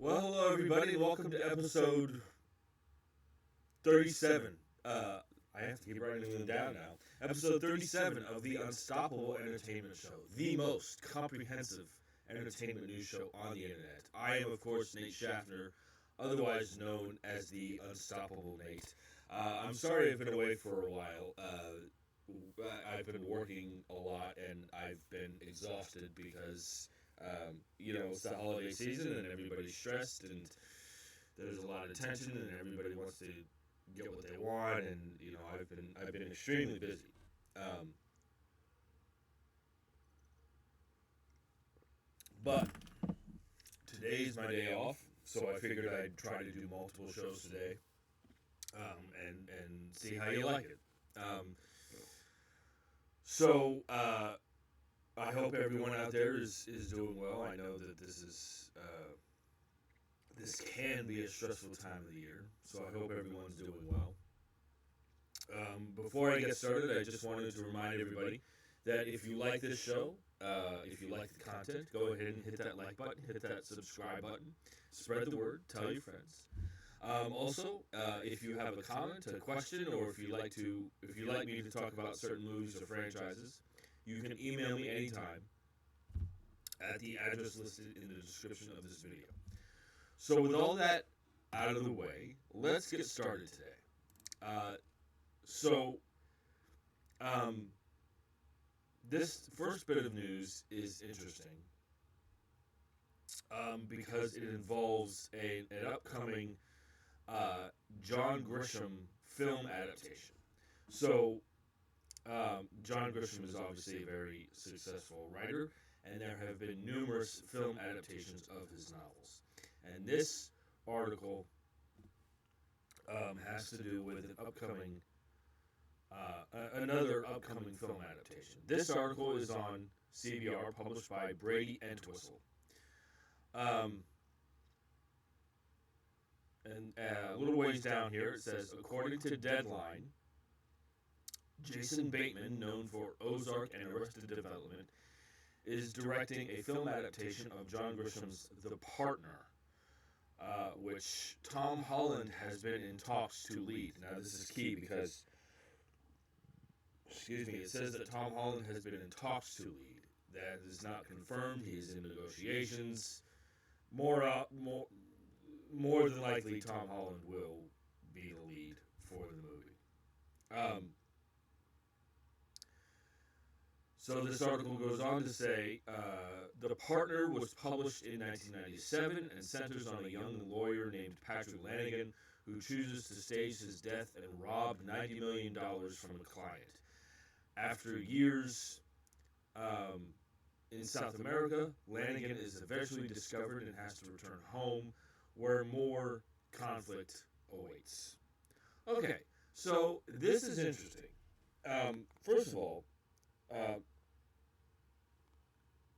Well, hello everybody, and welcome to episode 37. I have to keep writing them down now. Episode 37 of the Unstoppable Entertainment Show, the most comprehensive entertainment news show on the internet. I am, of course, Nate Schaffner, otherwise known as the Unstoppable Nate. I'm sorry I've been away for a while. I've been working a lot, and I've been exhausted because it's the holiday season and everybody's stressed and there's a lot of tension and everybody wants to get what they want, and I've been extremely busy. But today's my day off, so I figured I'd try to do multiple shows today, and see how you like it. I hope everyone out there is doing well. I know that this can be a stressful time of the year, so I hope everyone's doing well. Before I get started, I just wanted to remind everybody that if you like this show, if you like the content, go ahead and hit that like button, hit that subscribe button, spread the word, tell your friends. Also, if you have a comment, a question, or if you like me to talk about certain movies or franchises, you can email me anytime at the address listed in the description of this video. So with all that out of the way, let's get started today. This first bit of news is interesting because it involves an upcoming John Grisham film adaptation. So, John Grisham is obviously a very successful writer, and there have been numerous film adaptations of his novels. And this article has to do with an upcoming, another upcoming film adaptation. This article is on CBR, published by Brady Entwistle. And a little ways down here, it says, according to Deadline, Jason Bateman, known for Ozark and Arrested Development, is directing a film adaptation of John Grisham's The Partner, which Tom Holland has been in talks to lead. Now, this is key because, it says that Tom Holland has been in talks to lead. That is not confirmed. He's in negotiations. More than likely, Tom Holland will be the lead for the movie. So this article goes on to say, The Partner was published in 1997 and centers on a young lawyer named Patrick Lanigan who chooses to stage his death and rob $90 million from a client. After years in South America, Lanigan is eventually discovered and has to return home, where more conflict awaits. Okay, so this is interesting. First of all,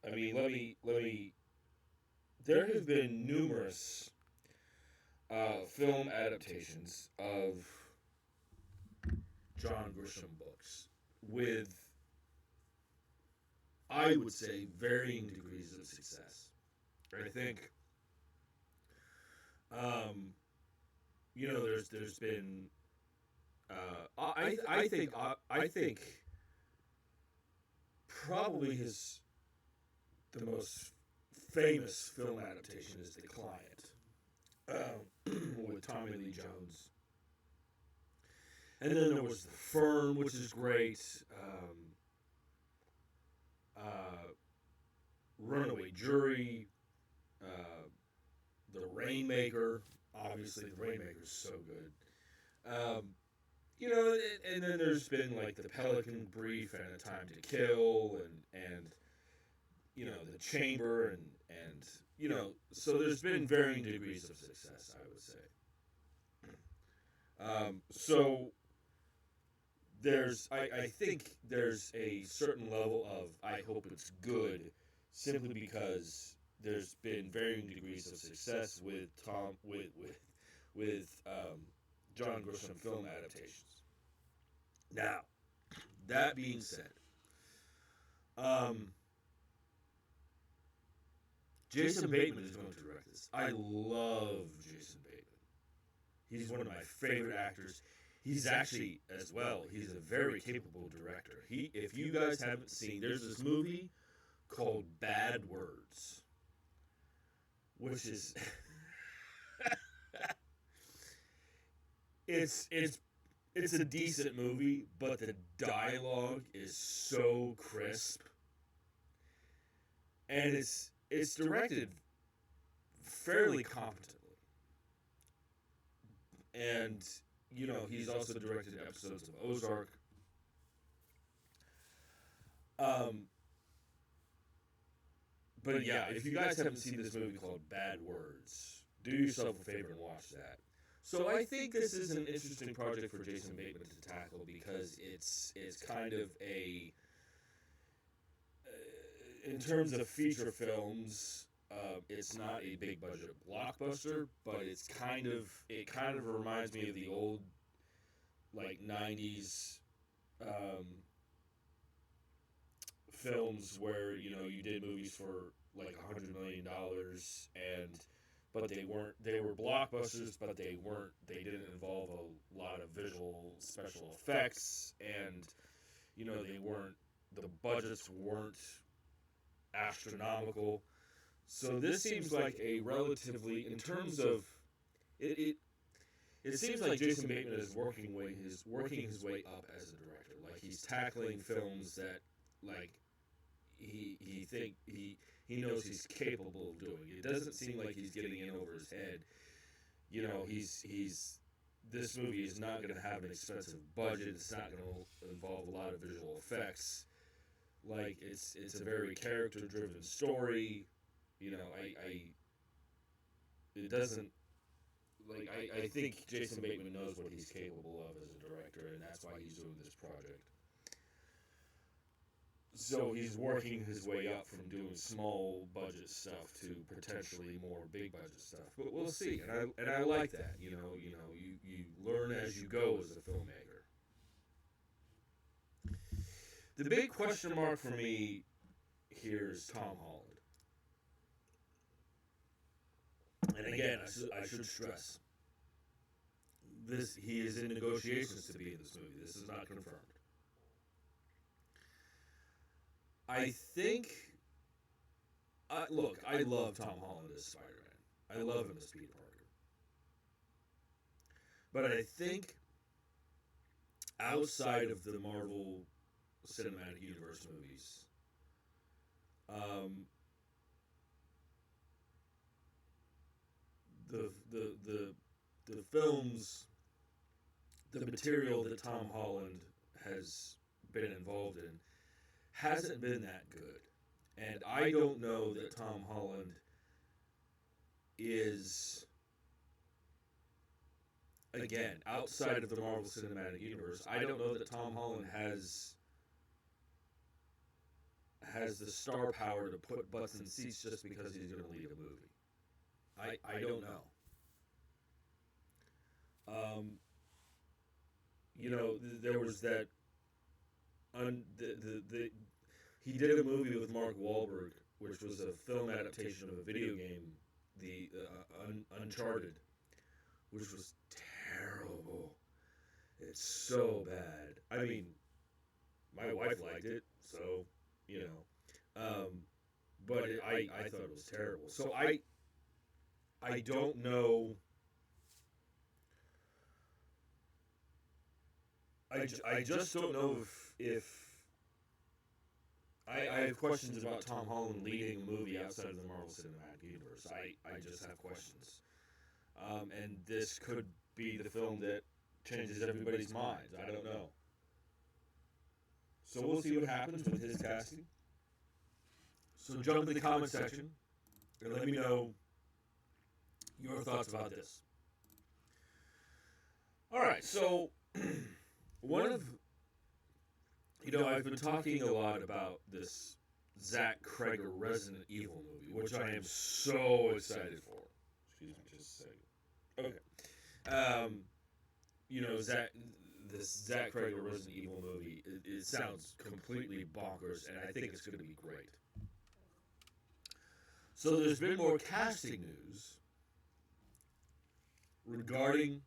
let me. There have been numerous film adaptations of John Grisham books with, I would say, varying degrees of success. I think, there's been, I think probably the most famous film adaptation is The Client, with Tommy Lee Jones. And then there was The Firm, which is great. Runaway Jury, The Rainmaker. Obviously, The Rainmaker is so good. And then there's been like The Pelican Brief and A Time to Kill, and The Chamber, and so there's been varying degrees of success, I would say. So I think there's a certain level of I hope it's good, simply because there's been varying degrees of success with John Grisham film adaptations. Now, that being said, Jason Bateman is going to direct this. I love Jason Bateman. He's one of my favorite actors. He's actually, as well, he's a very capable director. If you guys haven't seen, there's this movie called Bad Words, which is it's a decent movie, but the dialogue is so crisp, and it's directed fairly competently, and he's also directed episodes of Ozark. But yeah, if you guys haven't seen this movie called Bad Words, do yourself a favor and watch that. So I think this is an interesting project for Jason Bateman to tackle because it's kind of in terms of feature films, it's not a big budget blockbuster, but it kind of reminds me of the old like 90s films where you did movies for like $100 million but they were blockbusters, but they didn't involve a lot of visual special effects, and the budgets weren't astronomical. So this seems like a relatively, in terms of it seems like Jason Bateman is working his way up as a director. Like he's tackling films that like he knows he's capable of doing. It doesn't seem like he's getting in over his head. This movie is not going to have an expensive budget. It's not going to involve a lot of visual effects. Like it's a very character-driven story. I think Jason Bateman knows what he's capable of as a director, and that's why he's doing this project. So he's working his way up from doing small budget stuff to potentially more big budget stuff. But we'll see, and I like that. You learn as you go as a filmmaker. The big question mark for me here is Tom Holland. And again, I should stress, he is in negotiations to be in this movie. This is not confirmed. I think, look, I love Tom Holland as Spider-Man. I love him as Peter Parker. But I think outside of the Marvel Cinematic Universe movies, the films, the material that Tom Holland has been involved in hasn't been that good. And I don't know that Tom Holland is, again, outside of the Marvel Cinematic Universe, I don't know that Tom Holland has the star power to put butts in seats just because he's going to lead a movie. I don't know. There was that he did a movie with Mark Wahlberg, which was a film adaptation of a video game, the Uncharted, which was terrible. It's so bad. I mean, my wife liked it, so but I thought it was terrible. So I don't know. I just don't know if I have questions about Tom Holland leading a movie outside of the Marvel Cinematic Universe. I just have questions. And this could be the film that changes everybody's minds. I don't know. So we'll see what happens with his casting. So jump in the comment section and let me know your thoughts about this. All right, so I've been talking a lot about this Zach Cregger Resident Evil movie, which I am so excited for. Excuse me just a second. Okay. This Zach Cregger Resident Evil movie, it sounds completely bonkers, and I think it's going to be great. So there's been more casting news regarding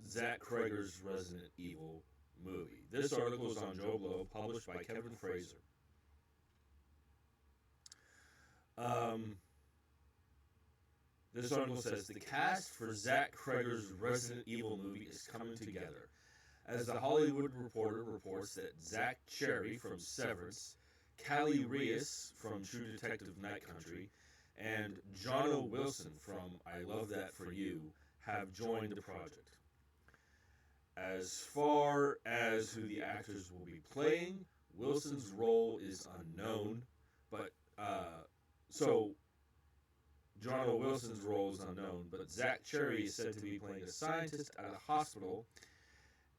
Zach Cregger's Resident Evil movie. This article is on Joe Blow, published by Kevin Fraser. This article says, the cast for Zach Cregger's Resident Evil movie is coming together. As the Hollywood Reporter reports that Zach Cherry from Severance, Callie Reis from True Detective Night Country, and Johnno Wilson from I Love That For You have joined the project. As far as who the actors will be playing, Wilson's role is unknown, but Johnno Wilson's role is unknown, but Zach Cherry is said to be playing a scientist at a hospital,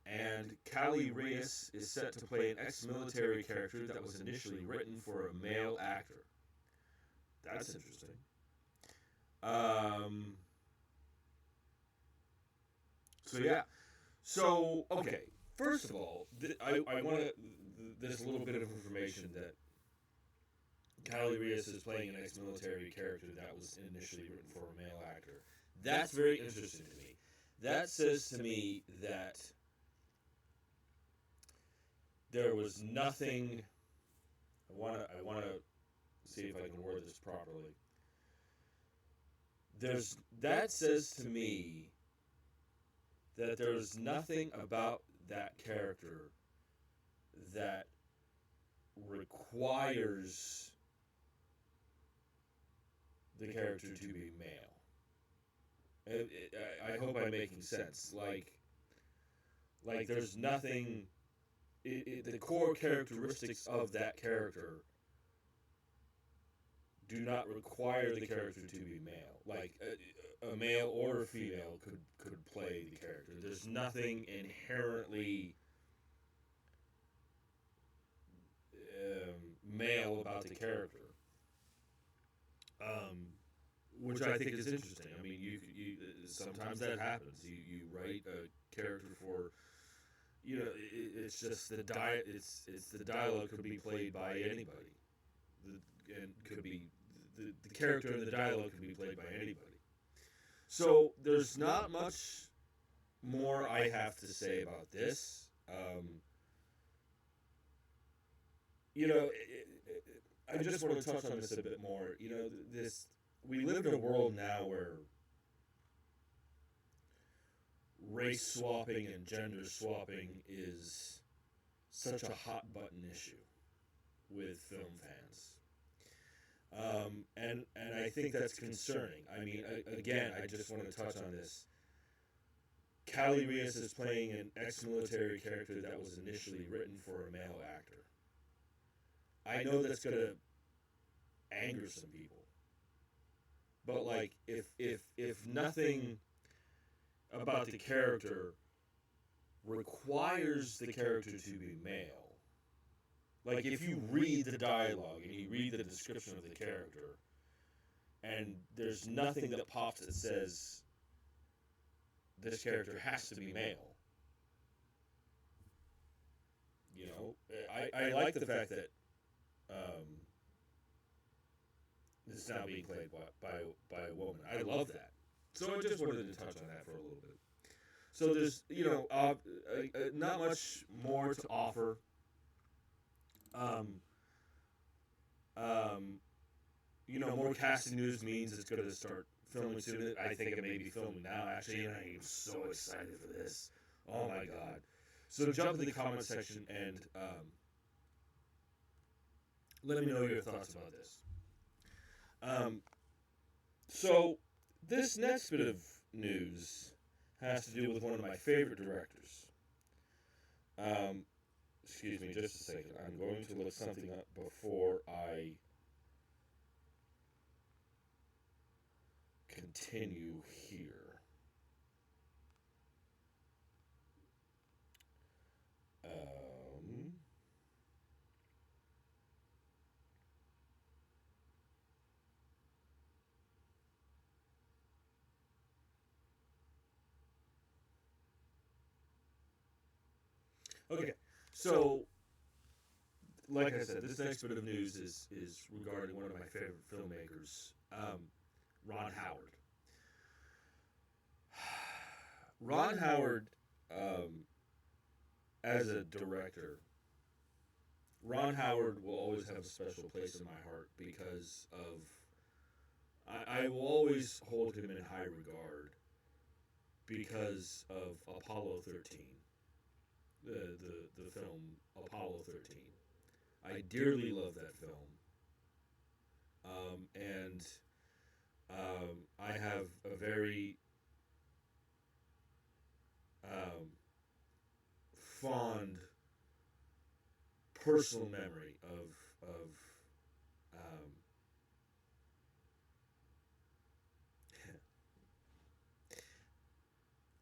and Callie Reis is set to play an ex-military character that was initially written for a male actor. That's interesting. So okay. First of all, I want this little bit of information that Callie Reis is playing an ex-military character that was initially written for a male actor. That's very interesting to me. That says to me that there was nothing. I want to see if I can word this properly. That says to me that there's nothing about that character that requires the character to be male. I hope I'm making sense. Like there's nothing. The core characteristics of that character do not require the character to be male. Like a male or a female could play the character. There's nothing inherently male about the character, which I think is interesting. I mean, you sometimes that happens. You write a character for. It's just the the dialogue could be played by anybody, and could be the character in the dialogue could be played by anybody. So there's not much more I have to say about this. I just want to touch on this a bit more. We live in a world now where race swapping and gender swapping is such a hot button issue with film fans. And I think that's concerning. I mean, again, I just want to touch on this. Callie Reis is playing an ex-military character that was initially written for a male actor. I know that's going to anger some people. But like, if nothing about the character requires the character to be male. Like if you read the dialogue and you read the description of the character and there's nothing that pops that says this character has to be male. I like the fact that this is now being played by a woman. I love that. So I just wanted to touch on that for a little bit. So there's, not much more to offer. More casting news means it's going to start filming soon. I think it may be filming now, actually, and I am so excited for this. Oh my God. So jump to the comment section and let me know your thoughts about this. So this next bit of news has to do with one of my favorite directors. Excuse me just a second. I'm going to look something up before I continue here. Okay, so like I said, this next bit of news is regarding one of my favorite filmmakers, Ron Howard. Ron Howard, as a director, Ron Howard will always have a special place in my heart because of. I will always hold him in high regard because of Apollo 13, the film Apollo 13. I dearly love that film, and I have a very fond personal memory of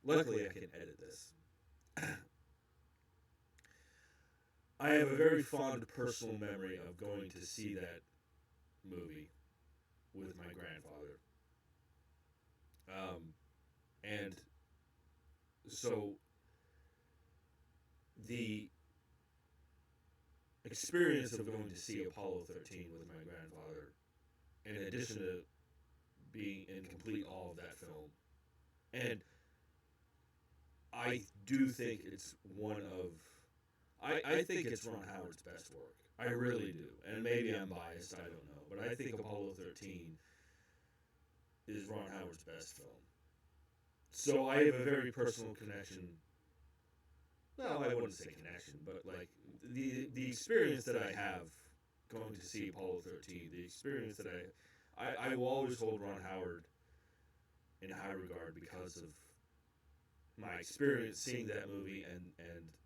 luckily I can edit this. I have a very fond personal memory of going to see that movie with my grandfather. And so the experience of going to see Apollo 13 with my grandfather, in addition to being in complete awe of that film, and I do think it's one of, I think it's Ron Howard's best work. I really do. And maybe I'm biased, I don't know. But I think Apollo 13 is Ron Howard's best film. So I have a very personal connection. No, I wouldn't say connection, but like the experience that I have going to see Apollo 13, the experience that I will always hold Ron Howard in high regard because of my experience seeing that movie, and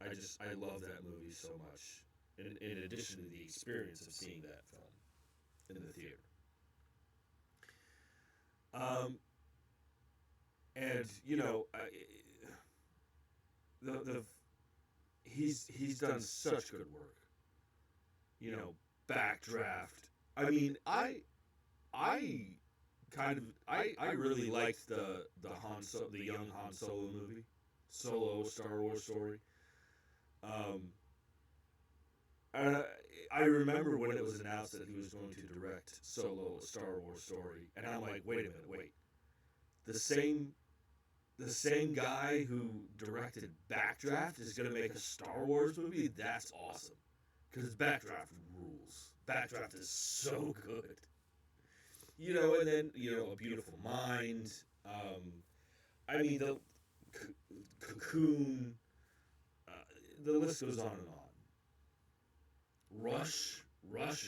I love that movie so much. In addition to the experience of seeing that film in the theater, and you know, he's done such good work. You know, Backdraft. I mean, I really liked the young Han Solo movie, Solo, a Star Wars story. I remember when it was announced that he was going to direct Solo, a Star Wars story, and I'm like, wait a minute, wait. The same guy who directed Backdraft is going to make a Star Wars movie? That's awesome. Because Backdraft rules. Backdraft is so good. You know, and then, you know, A Beautiful Mind. I mean, the Cocoon. The list goes on and on. Rush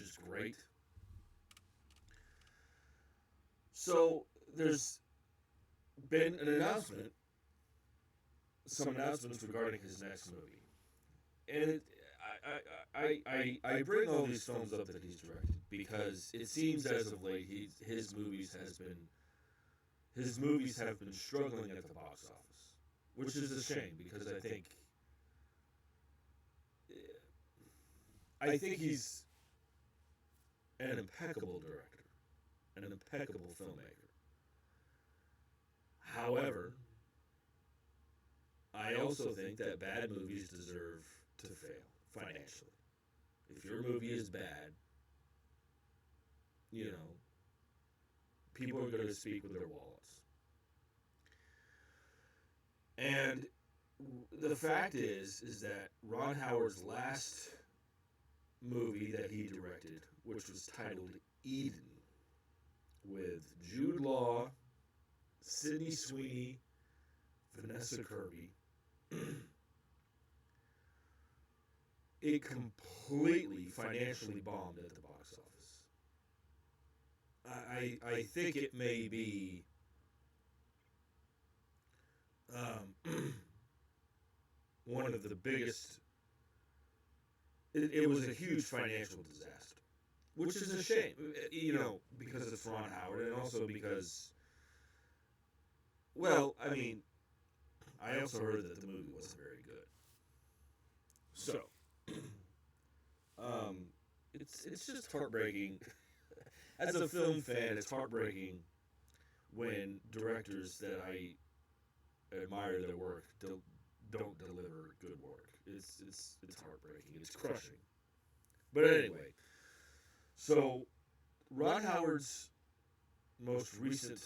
is great. So there's been some announcements regarding his next movie, and I bring all these films up that he's directed because it seems as of late his movies have been struggling at the box office, which is a shame because I think he's an impeccable director, an impeccable filmmaker. However, I also think that bad movies deserve to fail financially. If your movie is bad, you know, people are going to speak with their wallets. And the fact is that Ron Howard's last movie that he directed, which was titled Eden, with Jude Law, Sydney Sweeney, Vanessa Kirby, it completely financially bombed at the box office. I think it may be one of the biggest. It was a huge financial disaster, which is a shame, you know, because it's Ron Howard, and also because, well, I mean, I also heard that the movie wasn't very good. So, it's just heartbreaking. As a film fan, it's heartbreaking when directors that I admire their work don't deliver good work. It's heartbreaking. It's crushing. But anyway, so Ron Howard's most recent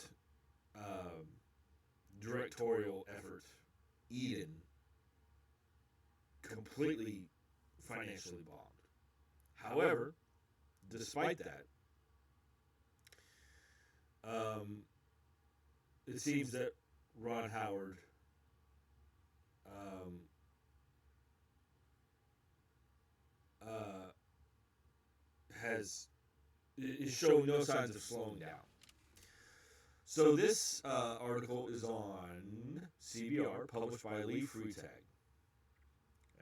directorial effort, Eden, completely financially bombed. However, despite that, it seems that Ron Howard is showing no signs of slowing down. So this article is on CBR, published by Lee Freitag.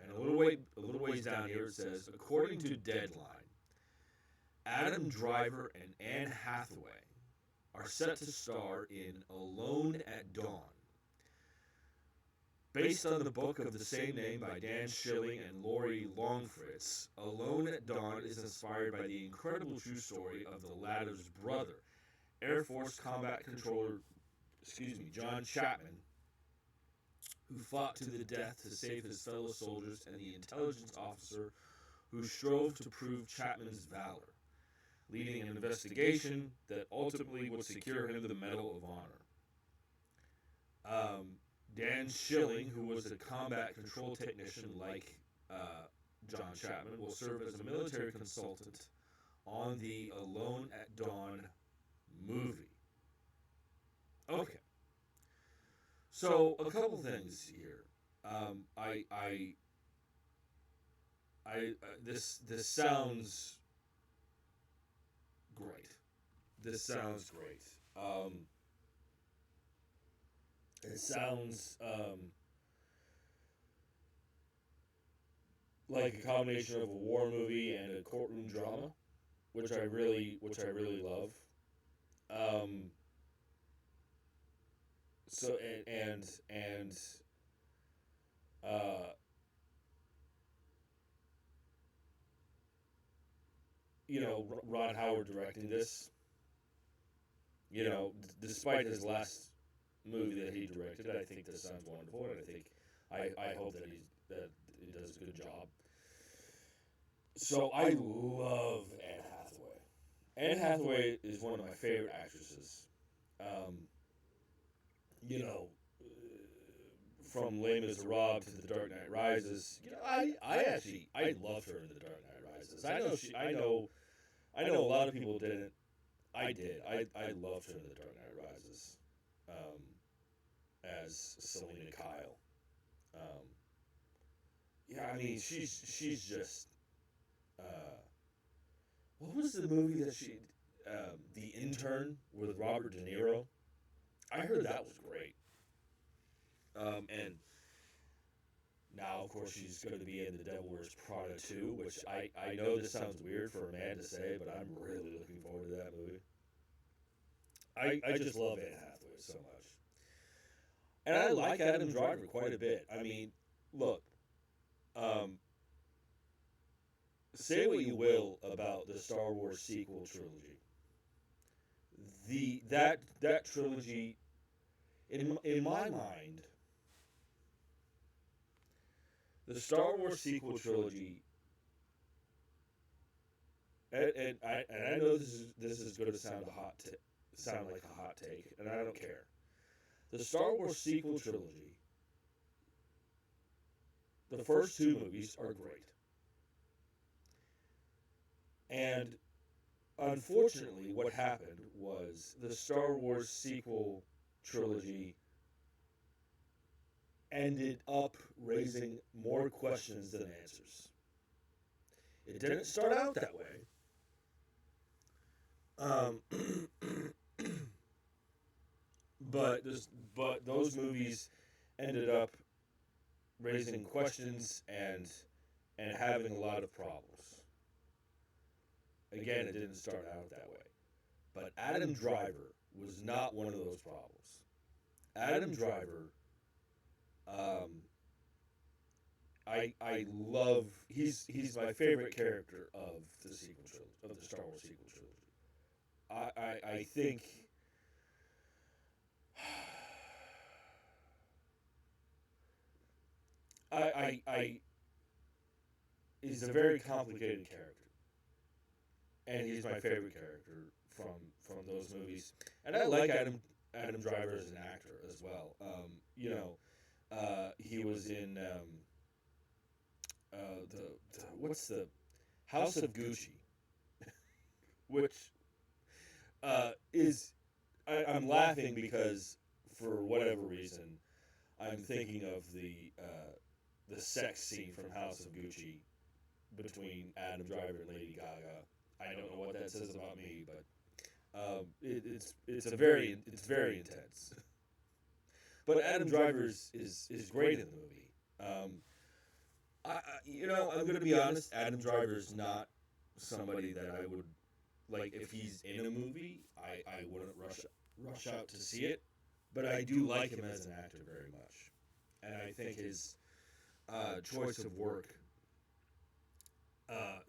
And a little ways down here it says, according to Deadline, Adam Driver and Anne Hathaway are set to star in Alone at Dawn. Based on the book of the same name by Dan Schilling and Lori Longfritz, Alone at Dawn is inspired by the incredible true story of the latter's brother, Air Force Combat Controller, John Chapman, who fought to the death to save his fellow soldiers, and the intelligence officer who strove to prove Chapman's valor, leading an investigation that ultimately would secure him the Medal of Honor. Dan Schilling, who was a combat control technician like John Chapman, will serve as a military consultant on the Alone at Dawn movie. Okay. So a couple things here. This sounds great. This sounds great. It sounds like a combination of a war movie and a courtroom drama, which I really love. So you know, Ron Howard directing this. You know, despite his last movie that he directed, I think this sounds wonderful, and I hope that he does a good job. So I love Anne Hathaway. Anne Hathaway is one of my favorite actresses. You know, from Les Miserables to The Dark Knight Rises. You know, I loved her in The Dark Knight Rises. I know a lot of people didn't. I did. I loved her in The Dark Knight Rises. As Selena Kyle. Yeah, I mean, she's just. What was the movie that she, The Intern with Robert De Niro? I heard that was great. And now, of course, she's going to be in The Devil Wears Prada 2, which I know this sounds weird for a man to say, but I'm really looking forward to that movie. I just love Anne Hathaway so much. And I like Adam Driver quite a bit. I mean, look, say what you will about the Star Wars sequel trilogy. That trilogy, in my mind, the Star Wars sequel trilogy, and I know this is going to sound like a hot take, and I don't care. The Star Wars sequel trilogy, the first two movies are great. And unfortunately, what happened was the Star Wars sequel trilogy ended up raising more questions than answers. It didn't start out that way. But those movies ended up raising questions and having a lot of problems. Again, it didn't start out that way. But Adam Driver was not one of those problems. Adam Driver, I love. He's my favorite character of the sequel trilogy, of the Star Wars sequel trilogy. I think. He's a very complicated character. and he's my favorite character from those movies. And I like Adam Driver as an actor as well. He was in what's the House of Gucci, which I'm laughing because for whatever reason I'm thinking of the sex scene from House of Gucci between Adam Driver and Lady Gaga. I don't know what that says about me, but it's very intense. But Adam Driver is great in the movie. I'm going to be honest. Adam Driver is not somebody that I would like if he's in a movie. I wouldn't rush out to see it, but I do like him as an actor very much, and I think his choice of work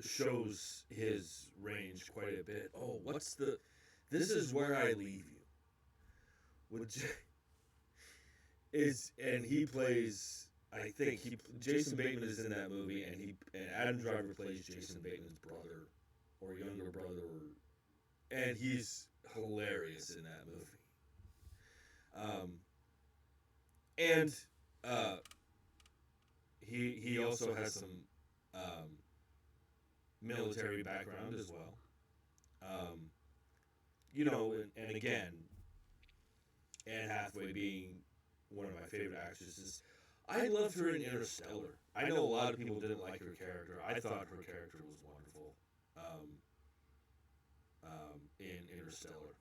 shows his range quite a bit. Oh, This Is Where I Leave You. And he plays, I think Jason Bateman is in that movie, and Adam Driver plays Jason Bateman's brother or younger brother, and he's hilarious in that movie. He also has some military background as well. And again, Anne Hathaway being one of my favorite actresses, I loved her in Interstellar. I know a lot of people didn't like her character. I thought her character was wonderful in Interstellar.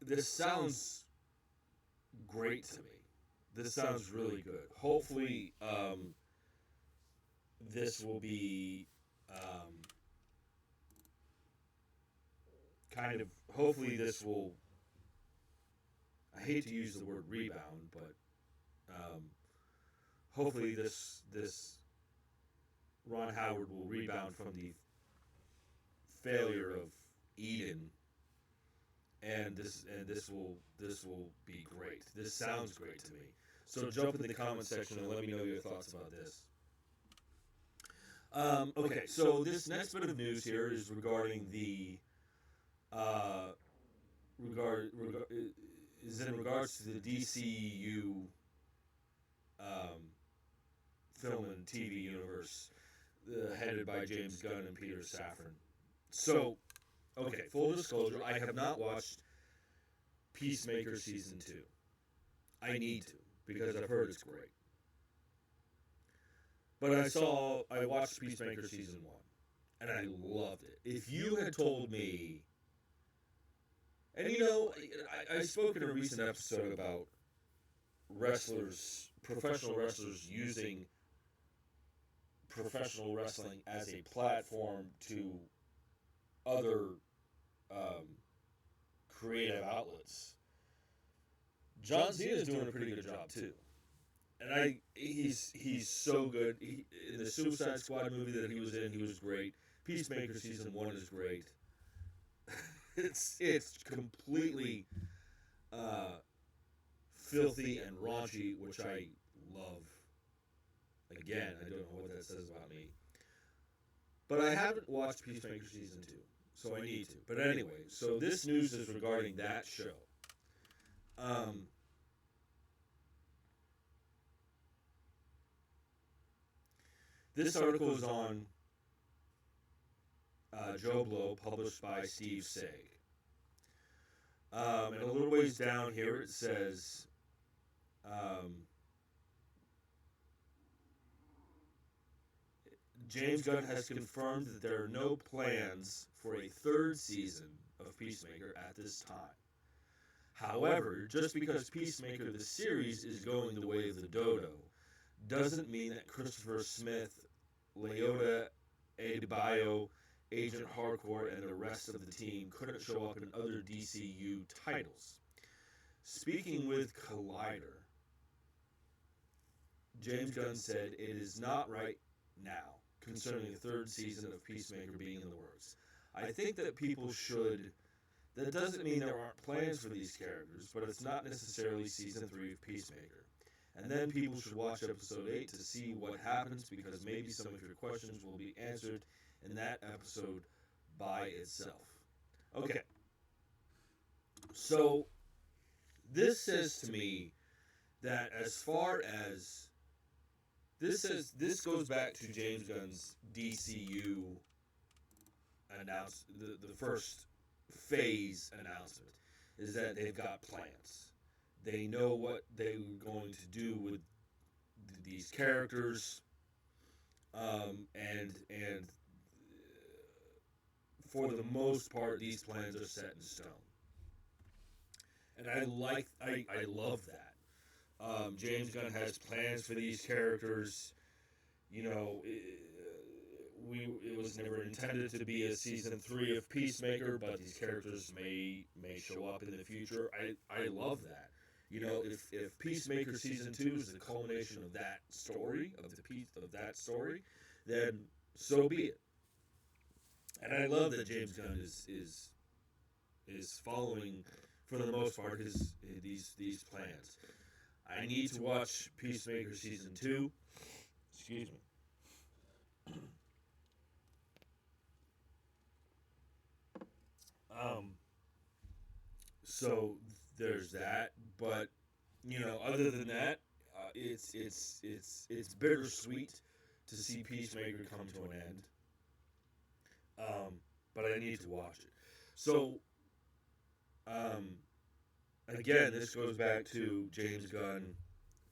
This sounds great to me. This sounds really good. Hopefully, this will be hopefully this will, I hate to use the word rebound, but hopefully this Ron Howard will rebound from the failure of Eden, and this will be great. This sounds great to me. So jump in the comment section and let me know your thoughts about this. Okay, so this next bit of news here is regarding the is in regards to the DCU film and TV universe headed by James Gunn and Peter Safran. So, okay, full disclosure, I have not watched Peacemaker Season 2. I need to, because I've heard it's great. But I watched Peacemaker Season 1, and I loved it. If you had told me, and I spoke in a recent episode about professional wrestlers using professional wrestling as a platform to other creative outlets. John Cena's doing a pretty good job too, and he's so good. In the Suicide Squad movie that he was in, he was great. Peacemaker Season 1 is great. It's completely filthy and raunchy, which I love. Again, I don't know what that says about me. But I haven't watched Peacemaker Season 2, so I need to. But anyway, so this news is regarding that show. This article is on Joe Blow, published by Steve Saig. And a little ways down here it says, James Gunn has confirmed that there are no plans for a third season of Peacemaker at this time. However, just because Peacemaker the series is going the way of the dodo doesn't mean that Christopher Smith, Leota Adebayo, Agent Hardcore, and the rest of the team couldn't show up in other DCU titles. Speaking with Collider, James Gunn said, "It is not right now concerning the third season of Peacemaker being in the works. I think that people should... That doesn't mean there aren't plans for these characters, but it's not necessarily season 3 of Peacemaker. And then people should watch episode 8 to see what happens, because maybe some of your questions will be answered in that episode by itself. Okay. So, this says to me that as far as this goes back to James Gunn's DCU the first phase announcement, is that they've got plans. They know what they were going to do with these characters, and for the most part, these plans are set in stone. And I love that. James Gunn has plans for these characters. You know, it was never intended to be a season 3 of Peacemaker, but these characters may show up in the future. I love that. You know, if Peacemaker season 2 is the culmination of that story, of that story, then so be it. And I love that James Gunn is following, for the most part, these plans. I need to watch Peacemaker season 2. Excuse me. So there's that, but you know, other than that, it's bittersweet to see Peacemaker come to an end. But I need to watch it. So, again, this goes back to James Gunn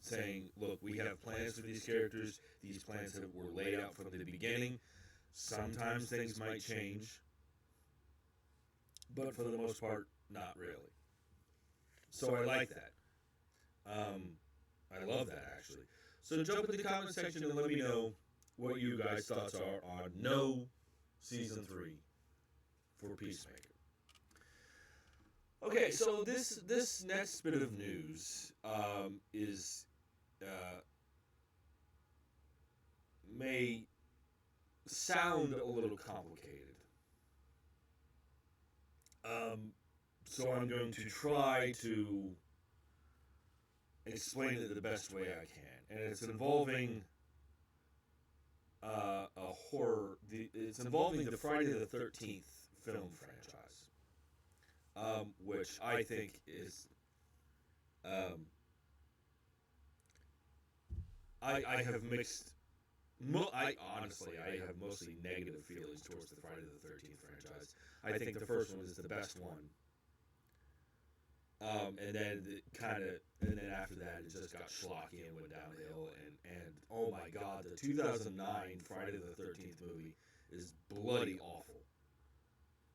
saying, "Look, we have plans for these characters. These plans were laid out from the beginning. Sometimes things might change, but for the most part, not really." So I like that. I love that, actually. So jump in the comment section and let me know what you guys' thoughts are on No Season 3 for Peacemaker. Okay, so this next bit of news is may sound a little complicated. So I'm going to try to explain it the best way I can, and it's involving a horror. It's involving the Friday the 13th film franchise, which I think is. I have mixed. I have mostly negative feelings towards the Friday the 13th franchise. I think the first one is the best one. And then after that, it just got schlocky and went downhill. And oh my God, the 2009 Friday the 13th movie is bloody awful.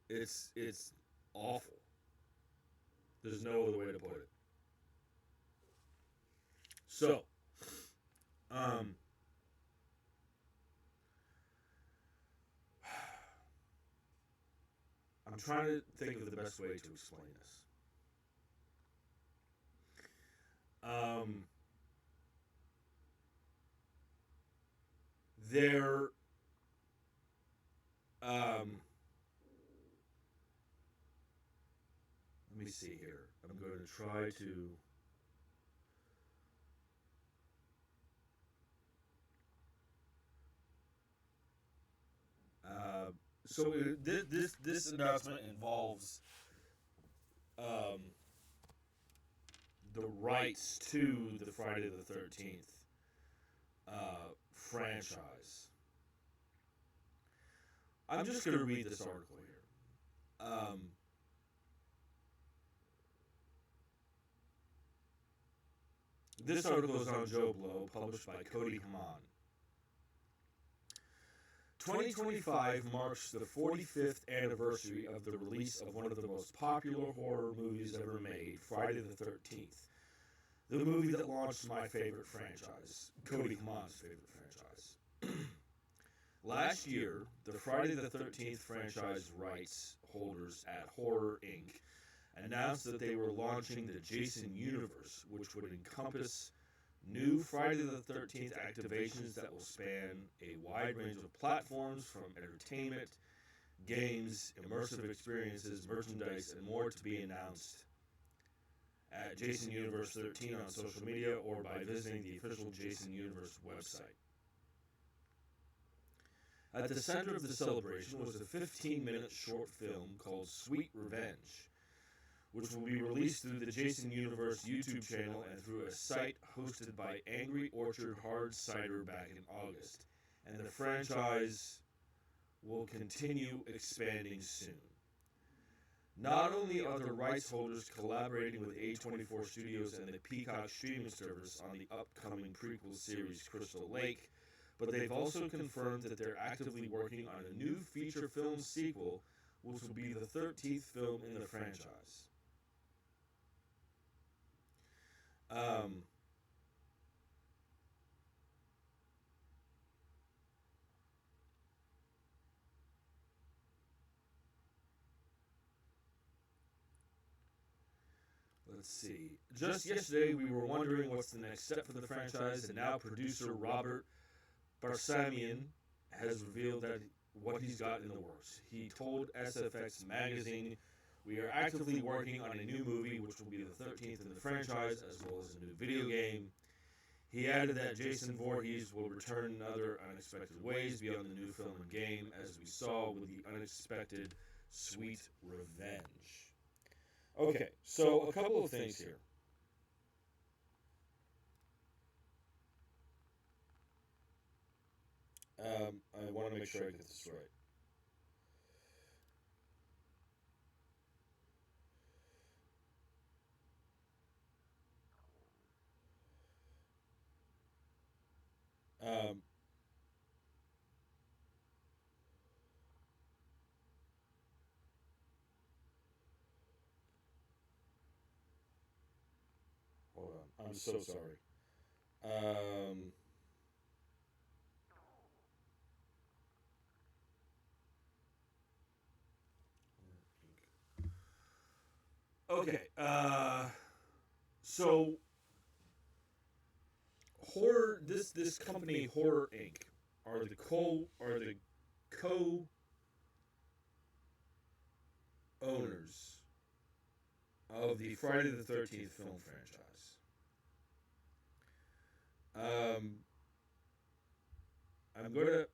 It's awful. There's no other way to put it. So, I'm trying to think of the best way to explain this. Let me see here. I'm going to try to. So this announcement involves the rights to the Friday the 13th franchise. I'm just going to read this article here. This article is on Joe Blow, published by Cody Haman. 2025 marks the 45th anniversary of the release of one of the most popular horror movies ever made, Friday the 13th. The movie that launched my favorite franchise, Cody Haman's favorite franchise. Last year, the Friday the 13th franchise rights holders at Horror Inc. announced that they were launching the Jason universe, which would encompass new Friday the 13th activations that will span a wide range of platforms, from entertainment, games, immersive experiences, merchandise, and more, to be announced at Jason Universe 13 on social media or by visiting the official Jason Universe website. At the center of the celebration was a 15-minute short film called Sweet Revenge, which will be released through the Jason Universe YouTube channel and through a site hosted by Angry Orchard Hard Cider back in August, and the franchise will continue expanding soon. Not only are the rights holders collaborating with A24 Studios and the Peacock streaming service on the upcoming prequel series Crystal Lake, but they've also confirmed that they're actively working on a new feature film sequel, which will be the 13th film in the franchise. Let's see. Just yesterday, we were wondering what's the next step for the franchise, and now producer Robert Barsamian has revealed that what he's got in the works. He told SFX magazine, "We are actively working on a new movie, which will be the 13th in the franchise, as well as a new video game." He added that Jason Voorhees will return in other unexpected ways beyond the new film and game, as we saw with the unexpected Sweet Revenge. Okay, so a couple of things here. I want to make sure I get this right. Hold on, I'm so sorry. Okay, so horror. This company, Horror Inc., are the co-owners of the Friday the 13th film franchise. I'm gonna.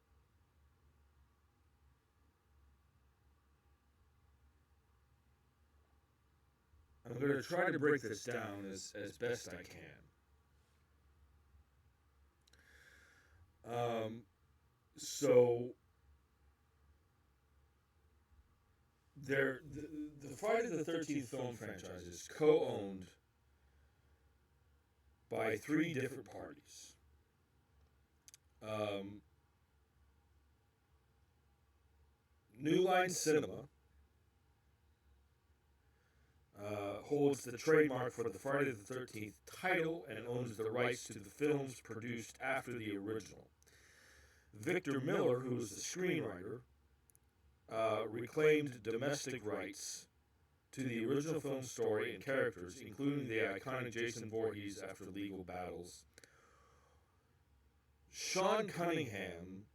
I'm going to try to break this down as best I can. So, the Friday the 13th film franchise is co-owned by 3 different parties. New Line Cinema holds the trademark for the Friday the 13th title and owns the rights to the films produced after the original. Victor Miller, who was the screenwriter, reclaimed domestic rights to the original film story and characters, including the iconic Jason Voorhees after legal battles. Sean Cunningham,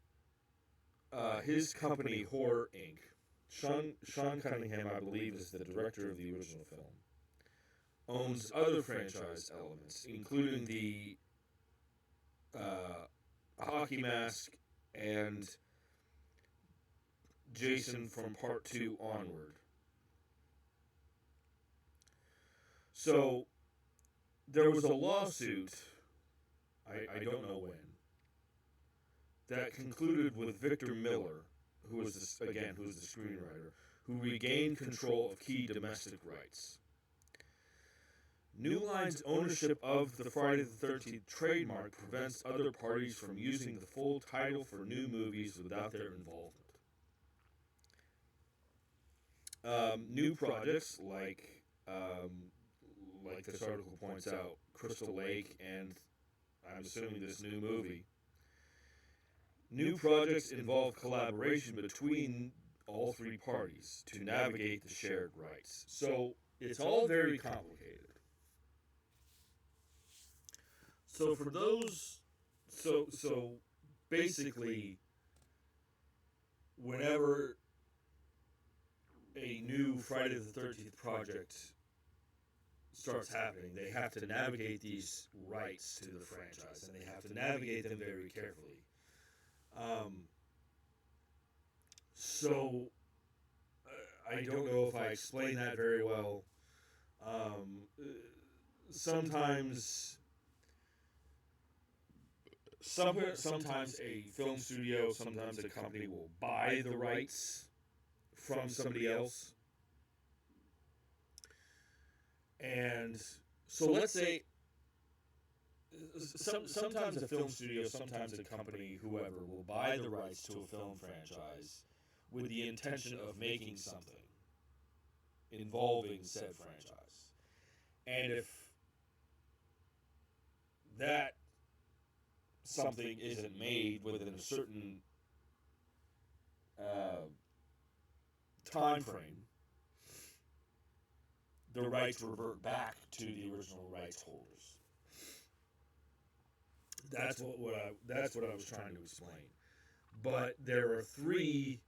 his company Horror Inc., Sean Cunningham, I believe, is the director of the original film, owns other franchise elements, including the hockey mask and Jason from Part 2 onward. So, there was a lawsuit, I don't know when, that concluded with Victor Miller, who was the screenwriter, who regained control of key domestic rights. New Line's ownership of the Friday the 13th trademark prevents other parties from using the full title for new movies without their involvement. New projects like this article points out, Crystal Lake, and I'm assuming this new movie. New projects involve collaboration between all 3 parties to navigate the shared rights. So it's all very complicated. So for those, so basically, whenever a new Friday the 13th project starts happening, they have to navigate these rights to the franchise, and they have to navigate them very carefully. So I don't know if I explained that very well. Sometimes a film studio, sometimes a company will buy the rights from somebody else. And so let's say sometimes a film studio, sometimes a company, whoever, will buy the rights to a film franchise with the intention of making something involving said franchise. And if that something isn't made within a certain time frame, the rights revert back to the original rights holders. That's what I was trying to explain. But there are three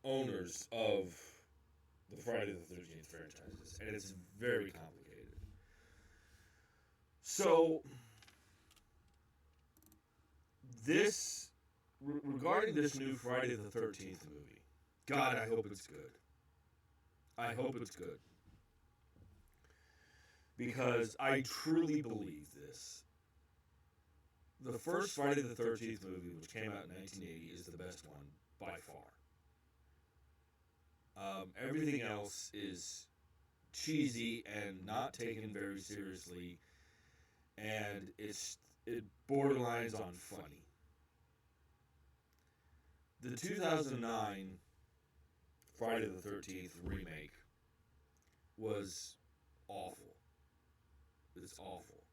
owners of the Friday the 13th franchises, and it's very complicated. So this, regarding this new Friday the 13th movie, God, I hope it's good. I hope it's good. Because I truly believe this. The first Friday the 13th movie, which came out in 1980, is the best one by far. Everything else is cheesy and not taken very seriously, and it borderlines on funny. The 2009 Friday the 13th remake was awful. It's awful.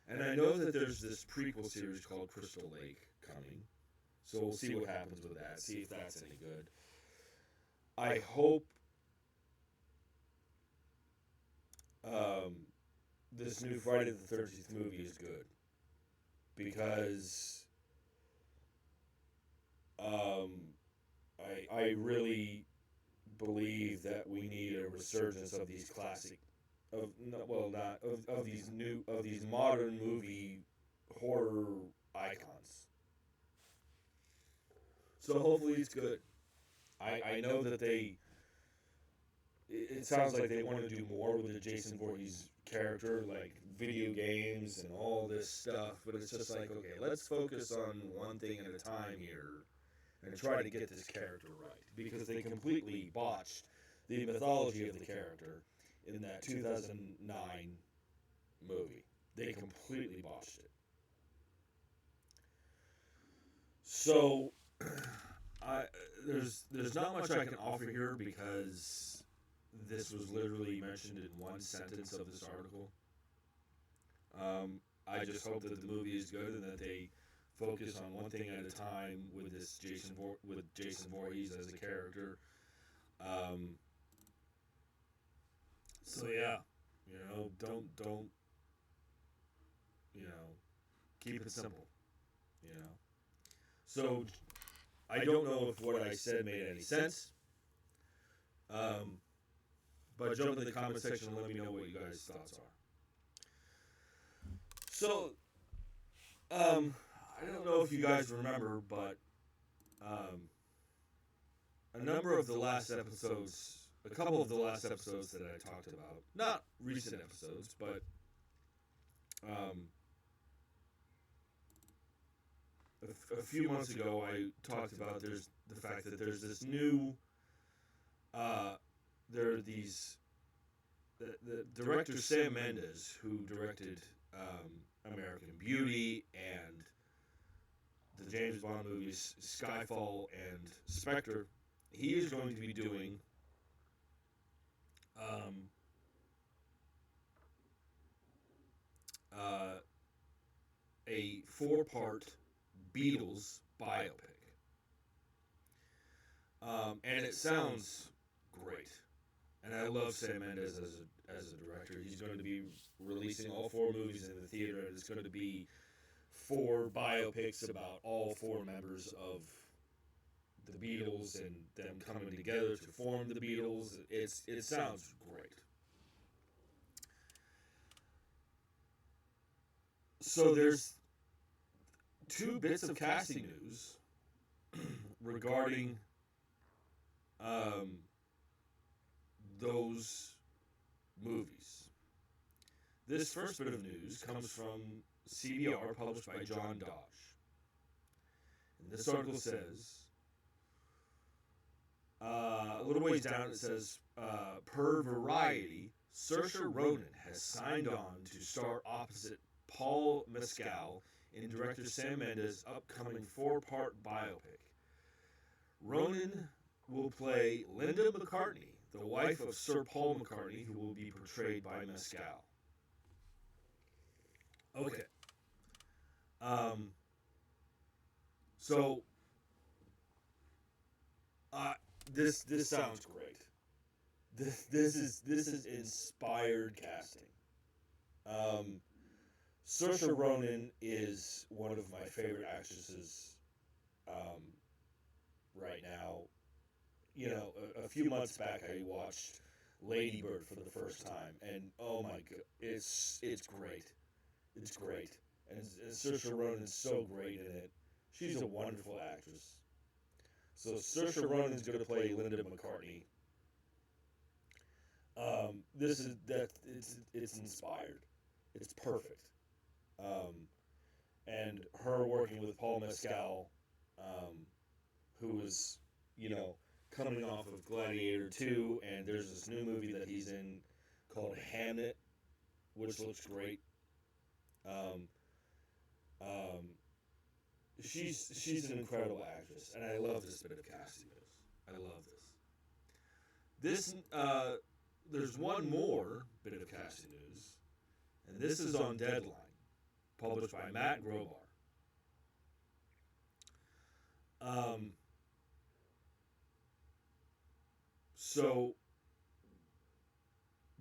And I know that there's this prequel series called Crystal Lake coming, so we'll see what happens with that, see if that's any good. I hope this new Friday the 13th movie is good, because I really believe that we need a resurgence of these classic, of these modern movie horror icons. So hopefully it's good. I know that it sounds like they want to do more with the Jason Voorhees character, like video games and all this stuff, but it's just like, okay, let's focus on one thing at a time here and try to get this character right, because they completely botched the mythology of the character in that 2009 movie. They completely botched it. So there's not much I can offer here, because this was literally mentioned in one sentence of this article. I just hope that the movie is good and that they focus on one thing at a time with this Jason Voorhees as a character. So yeah, don't keep it simple. So I don't know if what I said made any sense. But jump in the comment section and let me know what you guys' thoughts are. So, I don't know if you guys remember, but a couple of the last episodes that I talked about, not recent episodes, but a few months ago, I talked about the fact that there's this new, there are these, the director Sam Mendes, who directed American Beauty and the James Bond movies Skyfall and Spectre, he is going to be doing a 4-part Beatles biopic. And it sounds great. And I love Sam Mendes as a director. He's going to be releasing all 4 movies in the theater, and it's going to be 4 biopics about all 4 members of the Beatles and them coming together to form the Beatles. It sounds great. So there's two bits of casting news regarding those movies. This first bit of news comes from CBR, published by John Dodge. And this article says, a little ways down it says, per Variety, Saoirse Ronan has signed on to star opposite Paul Mescal in director Sam Mendes' upcoming 4-part biopic. Ronan will play Linda McCartney, the wife of Sir Paul McCartney, who will be portrayed by Mescal. Okay. So this sounds great. This is inspired casting. Saoirse Ronan is one of my favorite actresses right now. You know, a few months back I watched Lady Bird for the first time, and oh my god, it's great. It's great. And Saoirse Ronan's so great in it. She's a wonderful actress. So Saoirse Ronan's going to play Linda McCartney. It's inspired. It's perfect. And her working with Paul Mescal, who is, you know, coming off of Gladiator 2, and there's this new movie that he's in called Hamnet, which looks great. She's an incredible actress, and I love this bit of casting news. I love this. There's one more bit of casting news, and this is on Deadline, published by Matt Grobar. So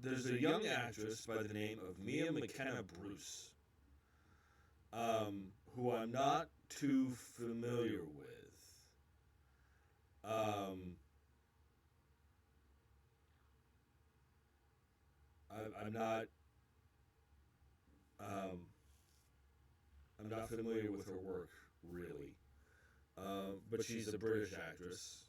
there's a young actress by the name of McKenna-Bruce, who I'm not too familiar with. I'm not familiar with her work really, but she's a British actress.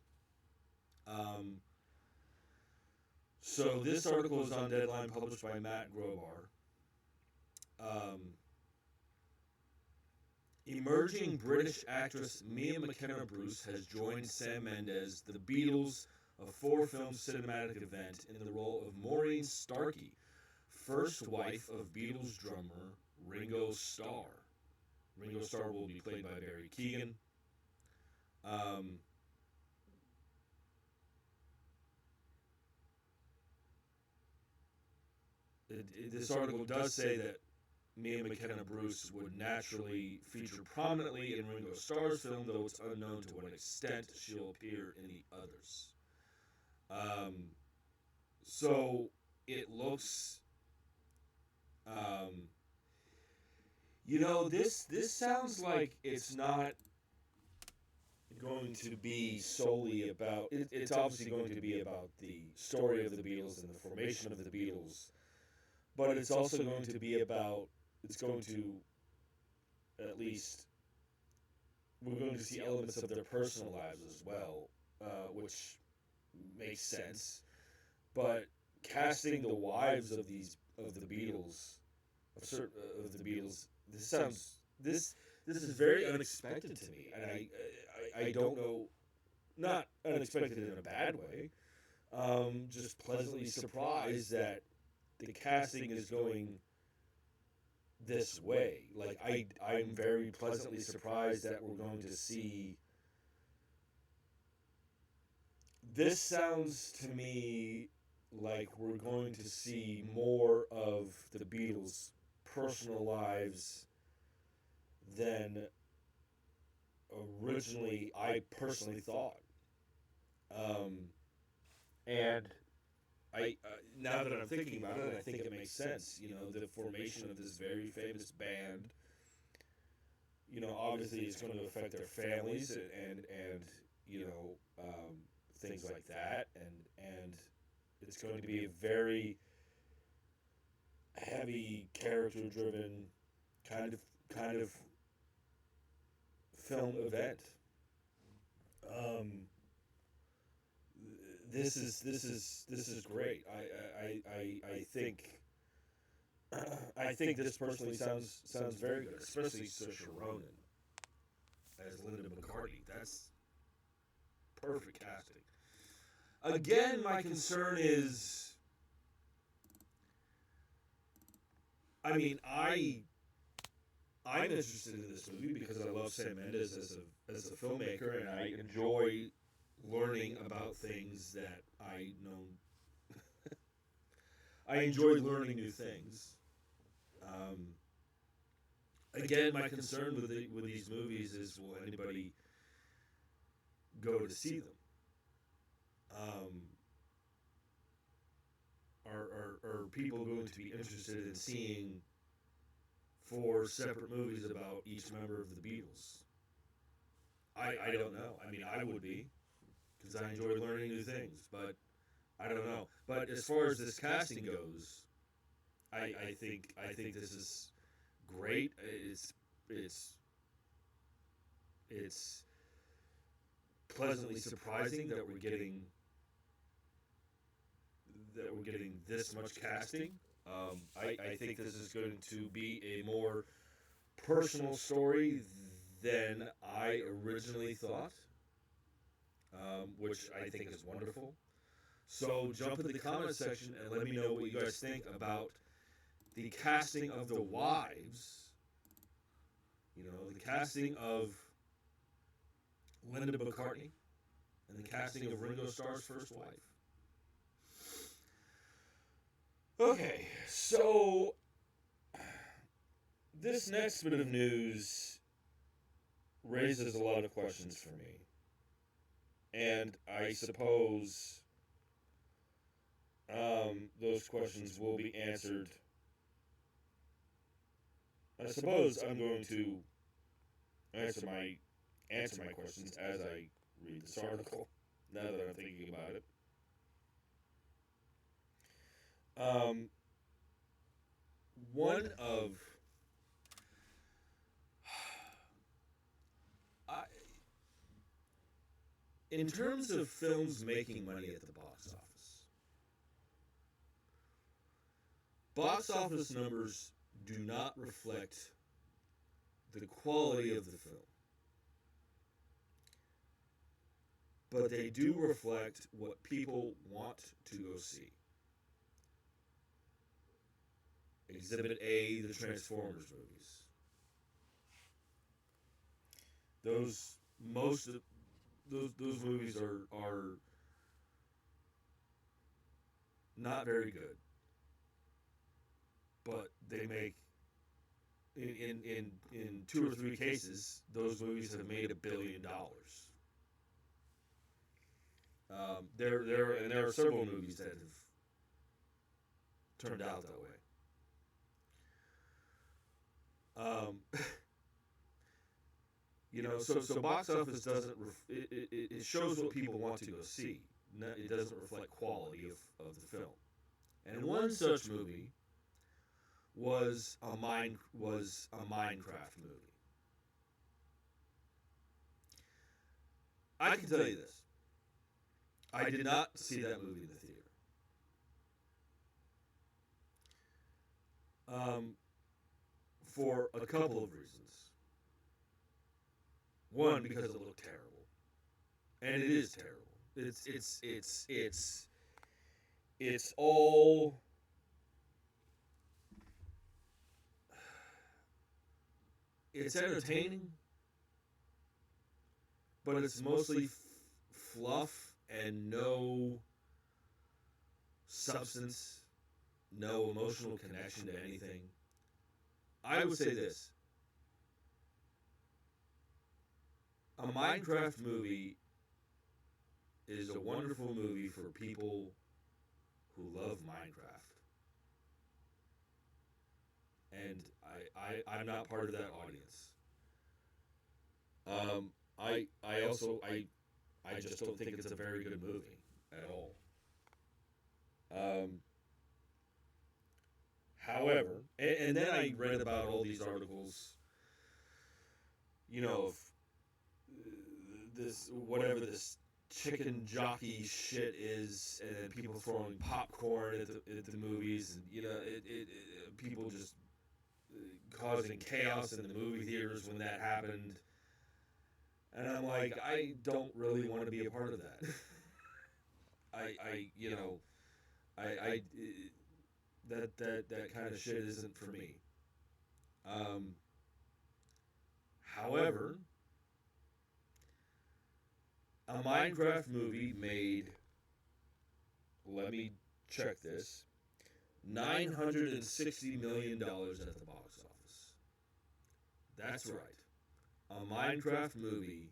So this article is on Deadline, published by Matt Grobar. Emerging British actress McKenna-Bruce has joined Sam Mendes, the Beatles, a 4-film cinematic event, in the role of Maureen Starkey, first wife of Beatles drummer Ringo Starr. Ringo Starr will be played by Barry Keoghan. This article does say that McKenna-Bruce would naturally feature prominently in Ringo Starr's film, though it's unknown to what extent she'll appear in the others. So it looks, this sounds like it's not going to be solely about, it's obviously going to be about the story of the Beatles and the formation of the Beatles, but it's also going to be about, it's going to, at least, we're going to see elements of their personal lives as well, which makes sense. But casting the wives of the Beatles, this is very unexpected to me, and I don't know, not unexpected in a bad way, just pleasantly surprised that the casting is going this way. Like, I'm very pleasantly surprised that we're going to see. This sounds to me like we're going to see more of the Beatles' personal lives than originally I personally thought. And I now that I'm thinking about it, I think it makes sense. You know, the formation of this very famous band, you know, obviously it's going to affect their families, and things like that, and it's going to be a very heavy, character-driven kind of film event. This is great. I think I think this personally sounds very good, especially Saoirse Ronan as Linda McCartney. That's perfect casting. Again, my concern is, I mean, I'm interested in this movie because I love Sam Mendes as a filmmaker, and I enjoy learning about things that I know. I enjoy learning new things. Again, my concern with these movies is, will anybody go to see them? Are people going to be interested in seeing 4 separate movies about each member of the Beatles? I don't know. I mean, I would be, because I enjoy learning new things, but I don't know. But as far as this casting goes, I think this is great. It's pleasantly surprising that we're getting this much casting. I think this is going to be a more personal story than I originally thought, which I think is wonderful. So jump in the comment section and let me know what you guys think about the casting of the wives. The casting of Linda McCartney and the casting of Ringo Starr's first wife. Okay, so this next bit of news raises a lot of questions for me. And I suppose those questions will be answered. I suppose I'm going to answer my questions as I read this article, now that I'm thinking about it. One of in terms of films making money at the box office numbers do not reflect the quality of the film, but they do reflect what people want to go see. Exhibit A, the Transformers movies. Those movies are not very good, but they make in 2 or 3 cases those movies have made $1 billion. There are several movies that have turned out that way. So box office doesn't it shows what people want to go see. It doesn't reflect quality of the film. And one such movie was a Minecraft movie. I can tell you this: I did not see that movie in the theater. For a couple of reasons. One, because it looked terrible, and it is terrible. It's all. It's entertaining, but it's mostly fluff and no substance, no emotional connection to anything. I would say this: a Minecraft movie is a wonderful movie for people who love Minecraft. And I'm not part of that audience. I I just don't think it's a very good movie at all. However, and then I read about all these articles, of this, whatever this chicken jockey shit is, and people throwing popcorn at the movies, and people just causing chaos in the movie theaters when that happened. And I'm like, I don't really want to be a part of that. That kind of shit isn't for me. However, a Minecraft movie made, let me check this, $960 million at the box office. That's right. A Minecraft movie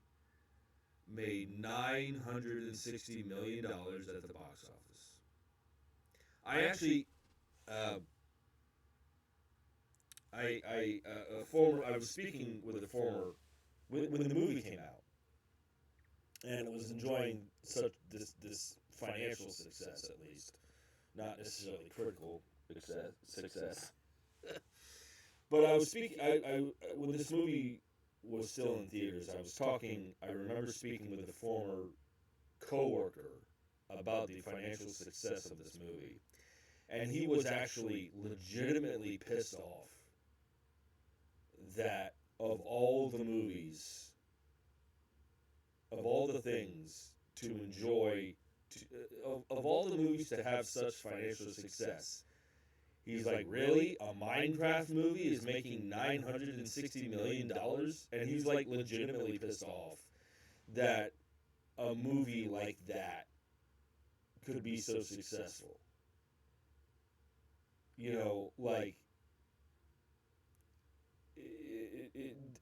made $960 million at the box office. I actually, I was speaking with a former, when the movie came out, and it was enjoying such this financial success, at least, not necessarily critical success. But I was speaking, when this movie was still in theaters, I remember speaking with a former coworker about the financial success of this movie. And he was actually legitimately pissed off that of all the movies, of all the things to enjoy, of all the movies to have such financial success, he's like, really? A Minecraft movie is making $960 million? And he's like legitimately pissed off that a movie like that could be so successful.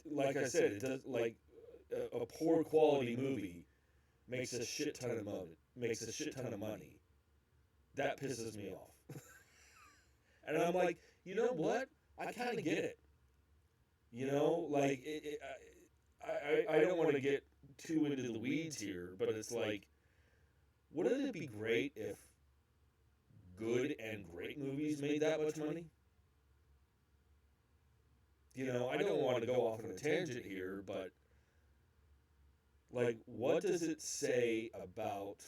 Like I said, it does, like a poor quality movie makes a shit ton of money. That pisses me off. And I'm like, you know what? I kind of get it. I don't want to get too into the weeds here, but it's like, wouldn't it be great if good and great movies made that much money? I don't want to go off on a tangent here, but like, what does it say about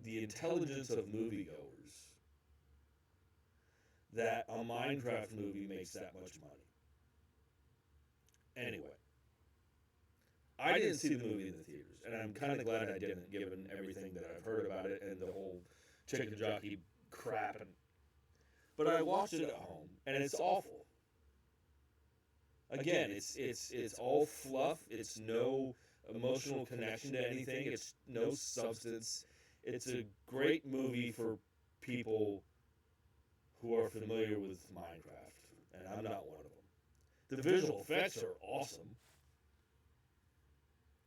the intelligence of moviegoers that a Minecraft movie makes that much money? Anyway, I didn't see the movie in the theaters, and I'm kind of glad I didn't, given everything that I've heard about it and the whole chicken jockey crap. But I watched it at home, and it's awful. Again, it's all fluff. It's no emotional connection to anything. It's no substance. It's a great movie for people who are familiar with Minecraft, and I'm not one of them. The visual effects are awesome.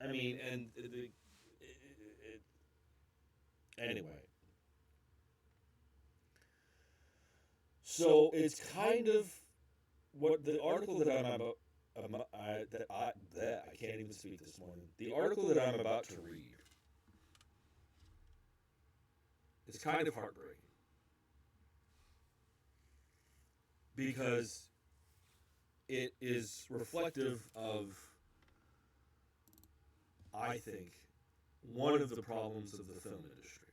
I mean, and anyway. So it's kind of what the article that I'm about. I can't even speak this morning. The article that I'm about to read is kind of heartbreaking because it is reflective of, I think, one of the problems of the film industry.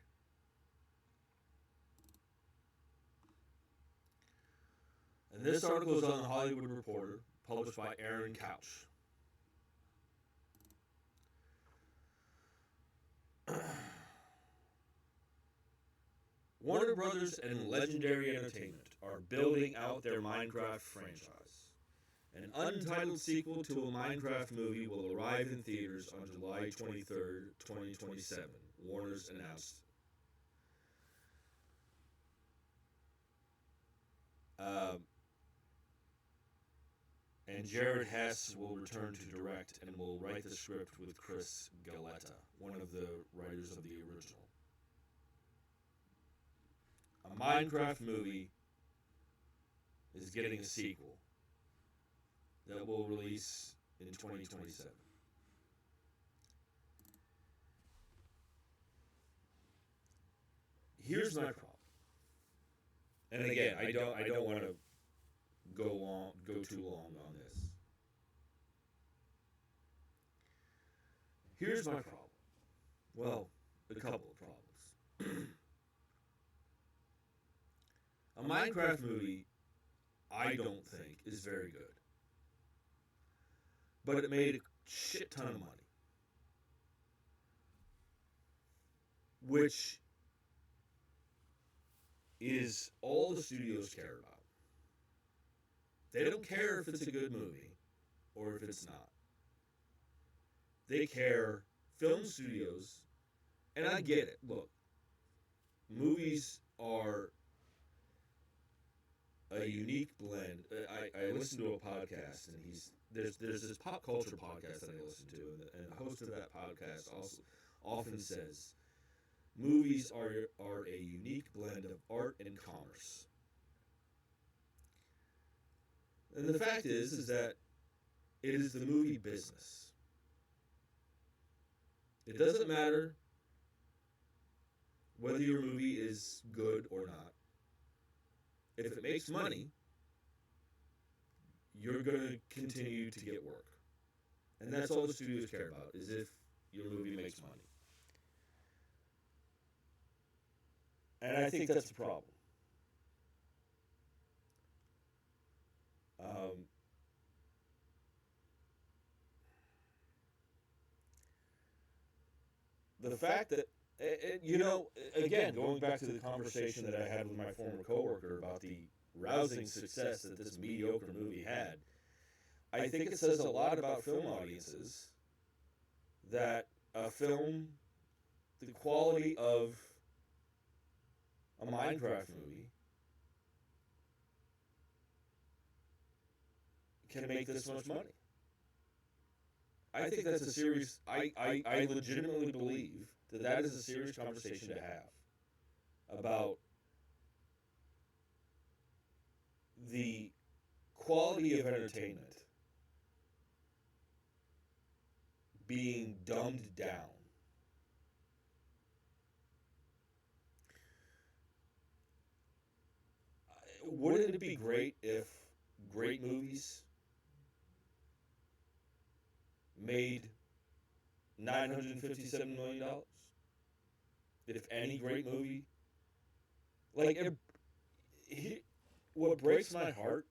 And this article is on the Hollywood Reporter, published by Aaron Couch. Warner Brothers and Legendary Entertainment are building out their Minecraft franchise. An untitled sequel to a Minecraft movie will arrive in theaters on July 23rd, 2027, Warner's announced. And Jared Hess will return to direct and will write the script with Chris Galletta, one of the writers of the original. A Minecraft movie is getting a sequel that will release in 2027. Here's my problem. And again, I don't want to go too long on this. Here's my problem. Well, a couple of problems. A Minecraft movie, I don't think, is very good. But it made a shit ton of money. Which is all the studios care about. They don't care if it's a good movie or if it's not. They care, film studios, and I get it. Look, movies are a unique blend. I listened to a podcast, and there's this pop culture podcast that I listen to, and the host of that podcast also often says, movies are a unique blend of art and commerce. And the fact is that it is the movie business. It doesn't matter whether your movie is good or not. If it makes money, you're going to continue to get work. And that's all the studios care about, is if your movie makes money. And I think that's the problem. The fact that, again, going back to the conversation that I had with my former coworker about the rousing success that this mediocre movie had, I think it says a lot about film audiences that a film, the quality of a Minecraft movie, can make this much money. I think that's a serious, I legitimately believe that is a serious conversation to have about the quality of entertainment being dumbed down. Wouldn't it be great if great movies made $957 million? If any great movie, what breaks my heart,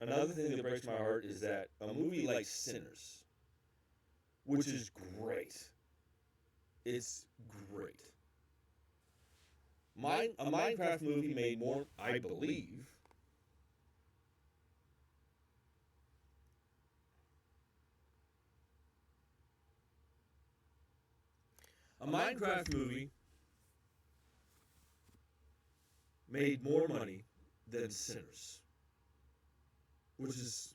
another thing that breaks my heart is that a movie like Sinners, which is great, it's great. A Minecraft movie made more, I believe, a Minecraft movie made more money than Sinners, which is,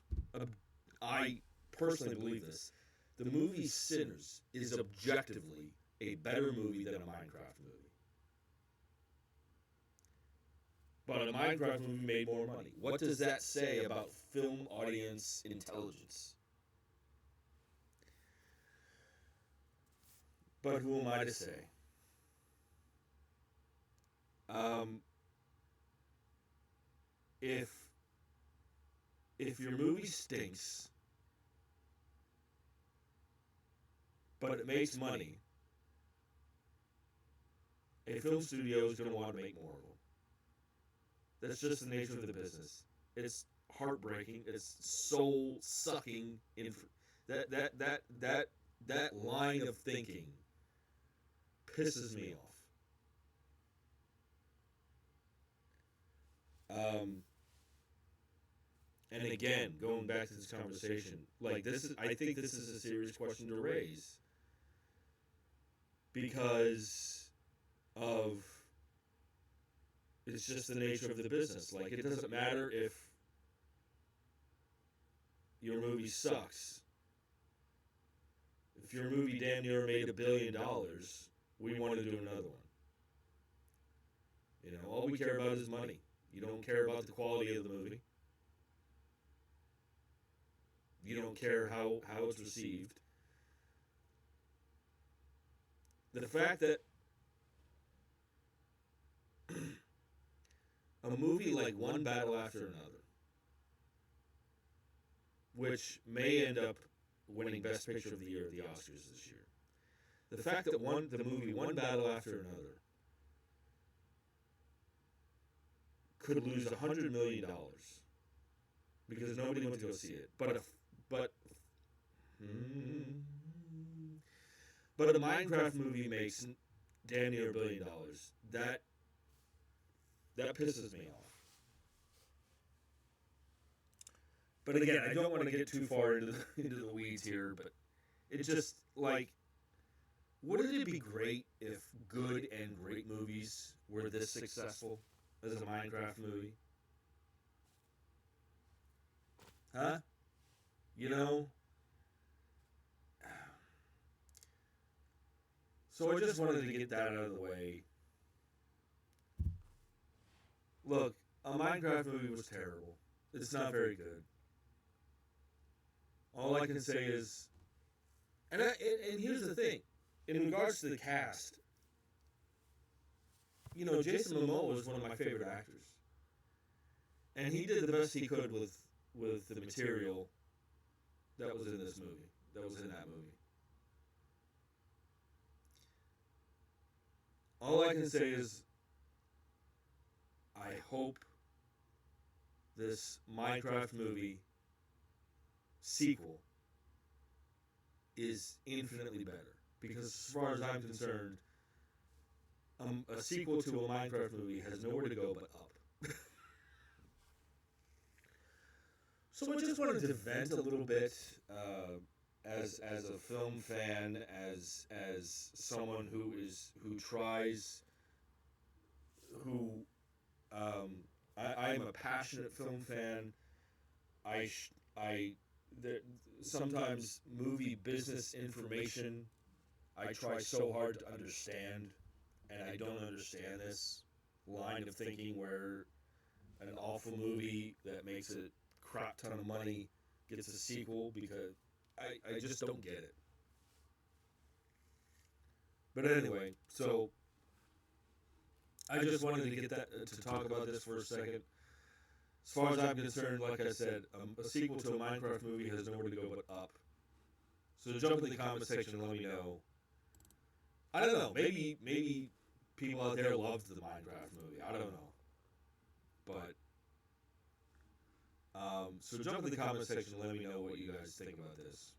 I personally believe this. The movie Sinners is objectively a better movie than a Minecraft movie. But a Minecraft movie made more money. What does that say about film audience intelligence? But who am I to say? If your movie stinks, but it makes money, a film studio is going to want to make more of them. That's just the nature of the business. It's heartbreaking. It's soul sucking. That line of thinking pisses me off. And again, going back to this conversation, I think this is a serious question to raise because of, it's just the nature of the business. It doesn't matter if your movie sucks. If your movie damn near made $1 billion, we want to do another one. All we care about is money. You don't care about the quality of the movie. You don't care how it's received. The fact that a movie like One Battle After Another, which may end up winning Best Picture of the Year at the Oscars this year, the fact that the movie One Battle After Another could lose $100 million because nobody went to go see it, but a Minecraft movie makes damn near $1 billion. That pisses me off. But again, I don't want to get too far into the weeds here, but it just, like, wouldn't it be great if good and great movies were this successful as a Minecraft movie? Huh? You know? So I just wanted to get that out of the way. Look, a Minecraft movie was terrible. It's not very good. All I can say is, and here's the thing, in regards to the cast, you know, Jason Momoa is one of my favorite actors, and he did the best he could with the material that was in this movie, that was in that movie. All I can say is, I hope this Minecraft movie sequel is infinitely better. Because as far as I'm concerned, a sequel to a Minecraft movie has nowhere to go but up. So I just wanted to vent a little bit as a film fan, as someone who I'm a passionate film fan. Sometimes movie business information I try so hard to understand, and I don't understand this line of thinking where an awful movie that makes a crap ton of money gets a sequel, because I just don't get it. But anyway, so I just wanted to get to talk about this for a second. As far as I'm concerned, like I said, a sequel to a Minecraft movie has nowhere to go but up. So jump in the comment section and let me know. I don't know. Maybe people out there loved the Minecraft movie. I don't know. But so jump in the comment section and let me know what you guys think about this.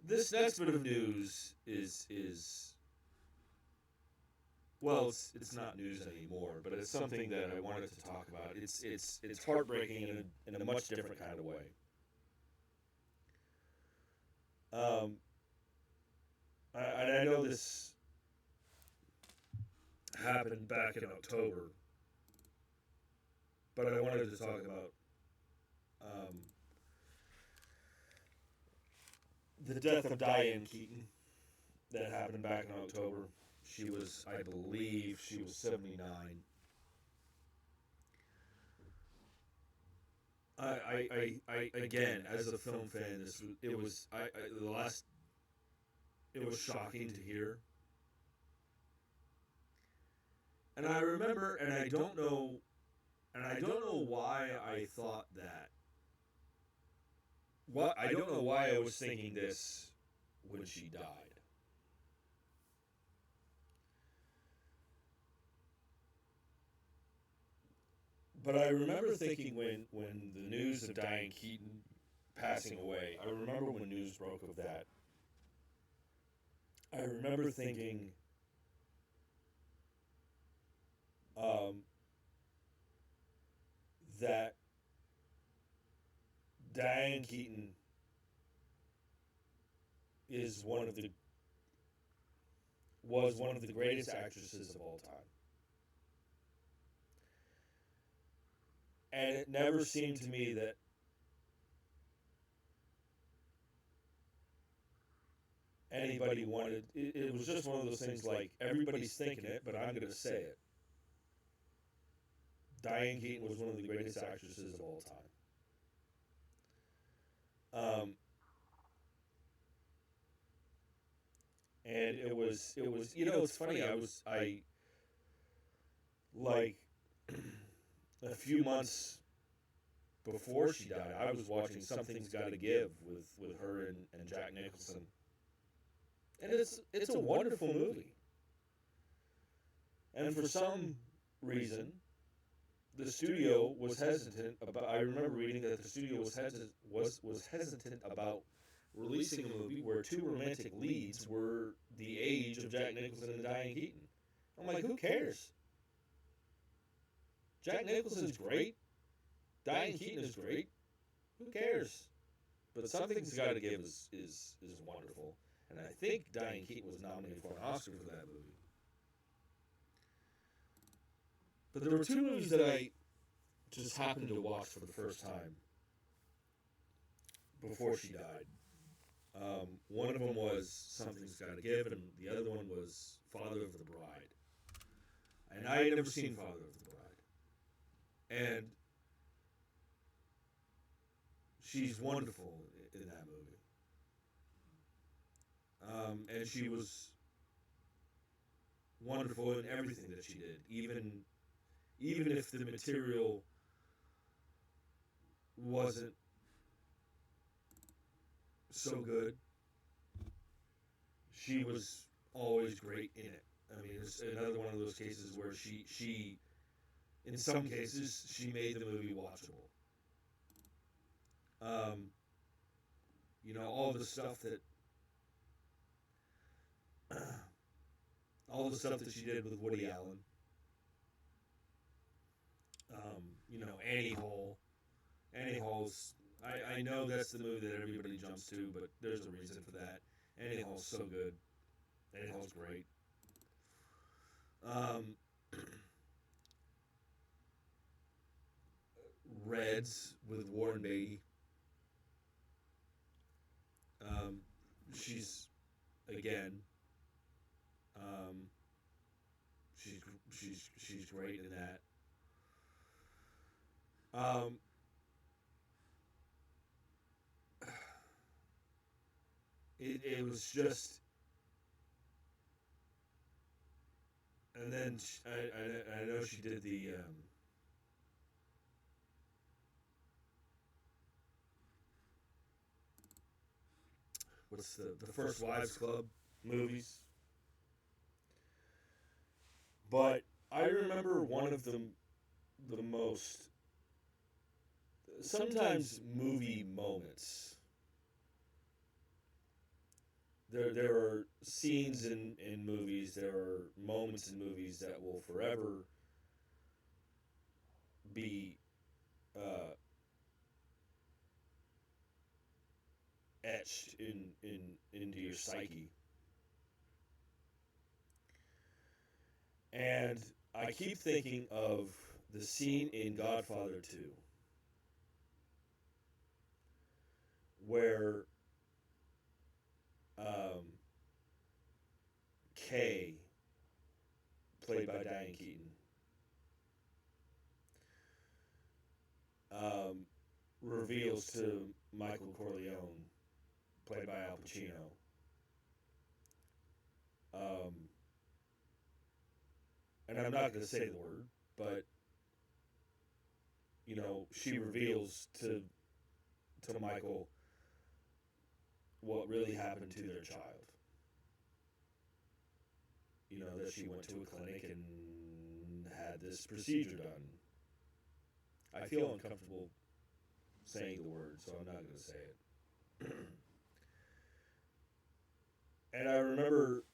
This next bit of news is well, it's not news anymore, but it's something that I wanted to talk about. It's heartbreaking in a much different kind of way. I know this happened back in October, but I wanted to talk about the death of Diane Keaton that happened back in October. She was, I believe, 79. I again, as a film fan, it was shocking to hear. And I remember, and I don't know why I thought that. I don't know why I was thinking this when she died. But I remember thinking when the news of Diane Keaton passing away, I remember when news broke of that, I remember thinking, that Diane Keaton was one of the greatest actresses of all time. And it never seemed to me that anybody wanted. It was just one of those things like everybody's thinking it, but I'm going to say it. Diane Keaton was one of the greatest actresses of all time. And it was, it's funny. I like a few months before she died, I was watching Something's Gotta Give with her and Jack Nicholson. And it's a wonderful movie. And for some reason, the studio was hesitant about. I remember reading that the studio was hesitant about releasing a movie where two romantic leads were the age of Jack Nicholson and Diane Keaton. I'm like, who cares? Jack Nicholson's great. Diane Keaton is great. Who cares? But Something's Gotta Give is wonderful. And I think Diane Keaton was nominated for an Oscar for that movie. But there were two movies that I just happened to watch for the first time before she died. One of them was Something's Gotta Give, and the other one was Father of the Bride. And I had never seen Father of the Bride. And she's wonderful in that movie. And she was wonderful in everything that she did, even if the material wasn't so good. She was always great in it. I mean, it's another one of those cases where she in some cases, she made the movie watchable. All the stuff that she did with Woody Allen. Annie Hall. Annie Hall's, I know that's the movie that everybody jumps to, but there's a reason for that. Annie Hall's so good. Annie Hall's great. Reds with Warren Beatty. She's again. She's great in that. It was just, and then I know she did the what's the First Wives Club movies. But I remember one of the most, sometimes movie moments. There are scenes in movies, there are moments in movies that will forever be etched into your psyche. And I keep thinking of the scene in Godfather 2 where Kay, played by Diane Keaton, reveals to Michael Corleone, played by Al Pacino, and I'm not going to say the word, but she reveals to Michael what really happened to their child. That she went to a clinic and had this procedure done. I feel uncomfortable saying the word, so I'm not going to say it. And I remember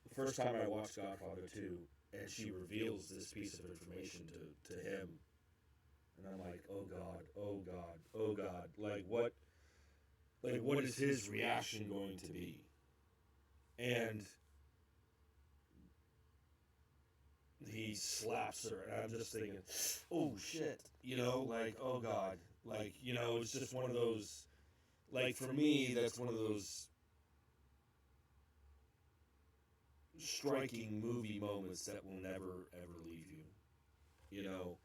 the first time I watched Godfather 2, and she reveals this piece of information to him. And I'm like, oh God, oh God, oh God. What is his reaction going to be? And he slaps her, and I'm just thinking, oh shit, oh God. It's just one of those, for me, that's one of those striking movie moments that will never ever leave you. You know,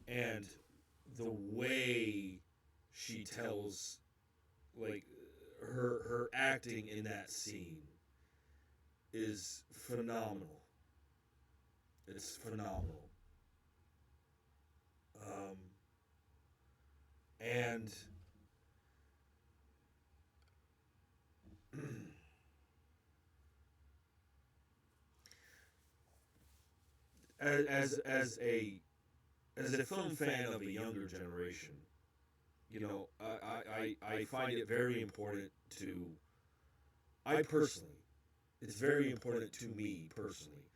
and the way she tells, like, her acting in that scene is phenomenal. It's phenomenal. And as a film fan of a younger generation, you know, I find it very important to, I personally, it's very important to me personally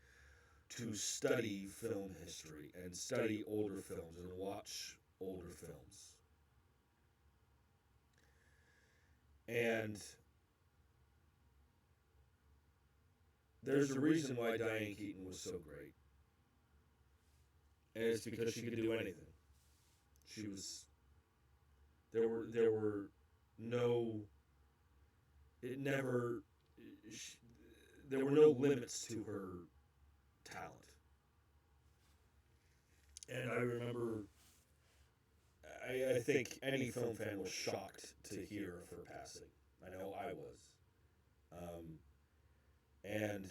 to study film history and study older films and watch older films. And there's a reason why Diane Keaton was so great. And it's because she could do anything. She was, there were no, it never, there were no limits to her talent. And I remember, I think any film fan was shocked to hear of her passing. I know I was. And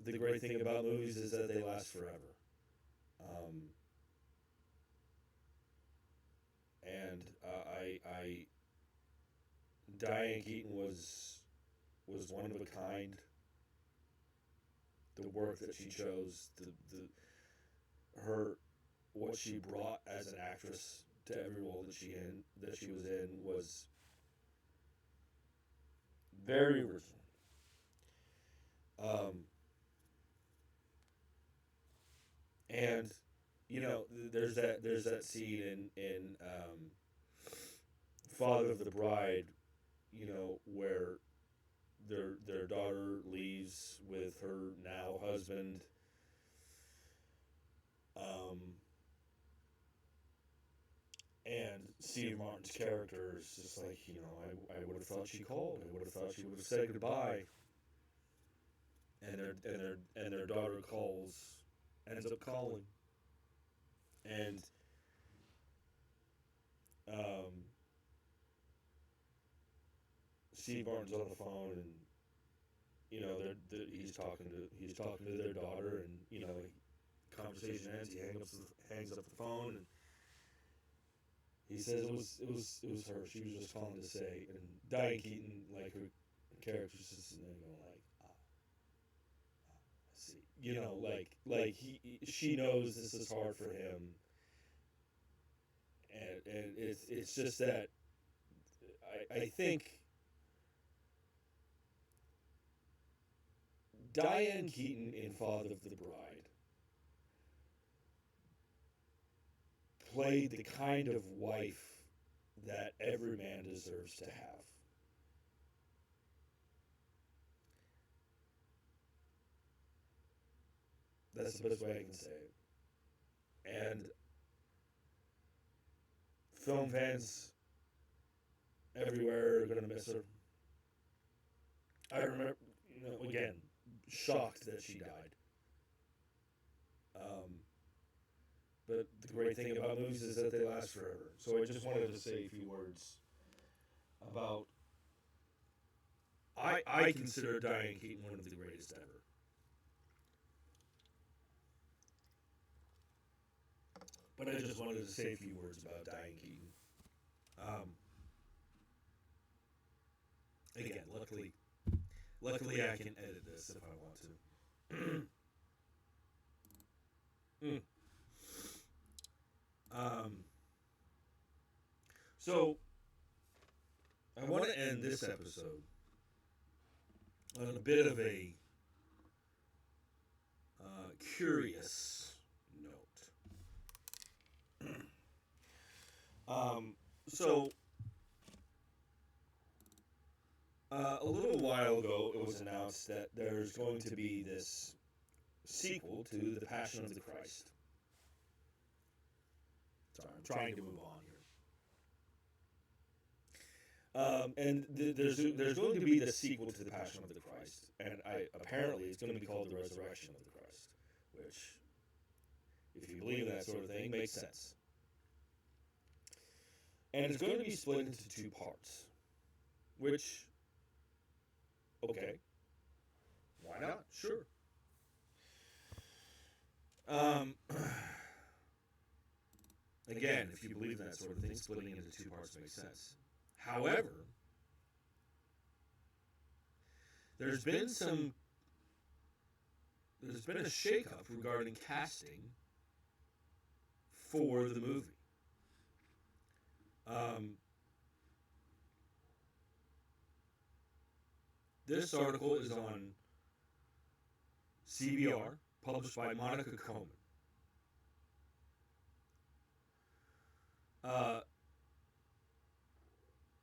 the great thing about movies is that they last forever. And Diane Keaton was one of a kind. The work that she chose, what she brought as an actress to every role that she was in was very original. And you know, there's that scene in Father of the Bride, you know, where their daughter leaves with her now husband. And Steve Martin's character is just like, you know, I would have thought she called. I would have thought she would have said goodbye. And their daughter ends up calling. And Steve Martin's on the phone, and you know, he's talking to their daughter, and you know, conversation ends. He hangs up the phone, and he says it was her. She was just calling to say. And Diane Keaton, like, her character's just sitting there going like, I see, you know, like she knows this is hard for him, and it's just that I think Diane Keaton in Father of the Bride played the kind of wife that every man deserves to have. That's the best way I can say it. And film fans everywhere are going to miss her. I remember, you know, again, shocked that she died. But the great thing about movies is that they last forever. So I just wanted to say a few words about, I consider Diane Keaton one of the greatest ever. But I just wanted to say a few words about Diane Keaton. Again, luckily I can edit this if I want to. So I want to end this episode on a bit of a curious note. A little while ago, it was announced that there's going to be this sequel to The Passion of the Christ. Sorry, I'm trying to move on here. There's going to be the sequel to the Passion of the Christ, and apparently it's going to be called the Resurrection of the Christ, which, if you believe in that sort of thing, makes sense. And it's going to be split into two parts, which, okay, why not? Sure. Again, if you believe in that sort of thing, splitting it into two parts makes sense. However, there's been a shakeup regarding casting for the movie. This article is on CBR, published by Monica Coleman.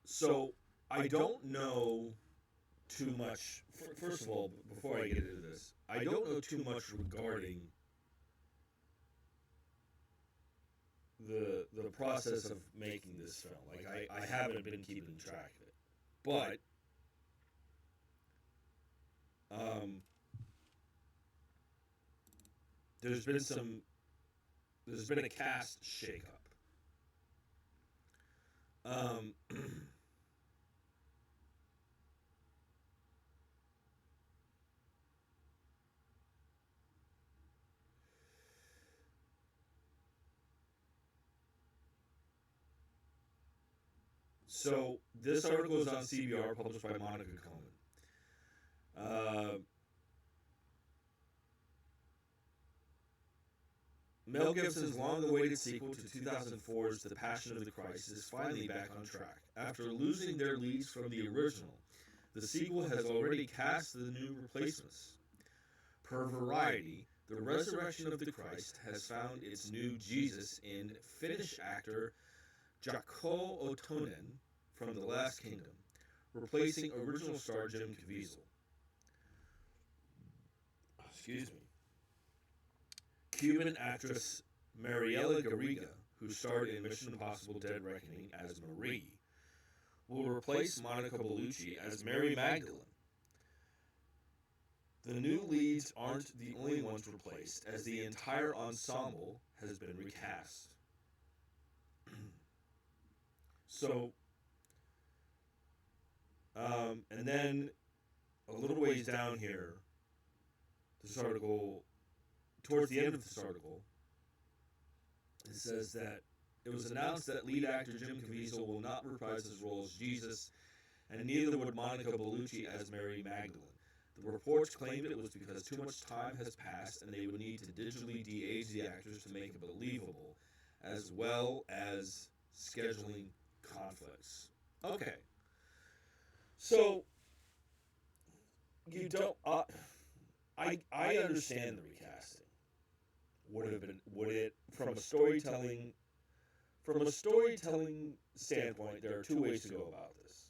So I don't know too much. First of all, before I get into this, I don't know too much regarding the process of making this film. Like I haven't been keeping track of it, but there's been a cast shakeup. So this article is on CBR, published by Monica Coleman. Mel Gibson's long-awaited sequel to 2004's The Passion of the Christ is finally back on track. After losing their leads from the original, the sequel has already cast the new replacements. Per Variety, the resurrection of the Christ has found its new Jesus in Finnish actor Jaakko Otonen from The Last Kingdom, replacing original star Jim Caviezel. Excuse me. Cuban actress Mariela Garriga, who starred in Mission Impossible Dead Reckoning as Marie, will replace Monica Bellucci as Mary Magdalene. The new leads aren't the only ones replaced, as the entire ensemble has been recast. So, and then a little ways down here, this article, towards the end of this article, it says that it was announced that lead actor Jim Caviezel will not reprise his role as Jesus, and neither would Monica Bellucci as Mary Magdalene. The reports claimed it was because too much time has passed and they would need to digitally de-age the actors to make it believable, as well as scheduling conflicts. Okay. So, you don't... I understand the recasting. Would it from a storytelling standpoint, there are two ways to go about this.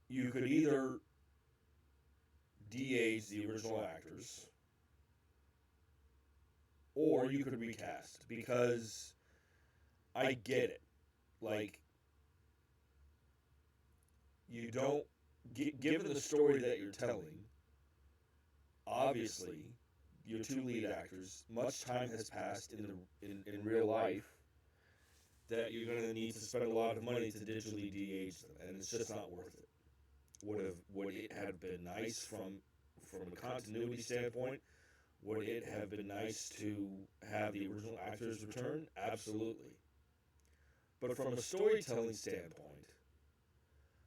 You could either de-age the original actors, or you could recast, because I get it. Like, you don't, given the story that you're telling, obviously, your two lead actors, much time has passed in real life that you're going to need to spend a lot of money to digitally de-age them, and it's just not worth it. Would it have been nice from a continuity standpoint? Would it have been nice to have the original actors return? Absolutely. But from a storytelling standpoint,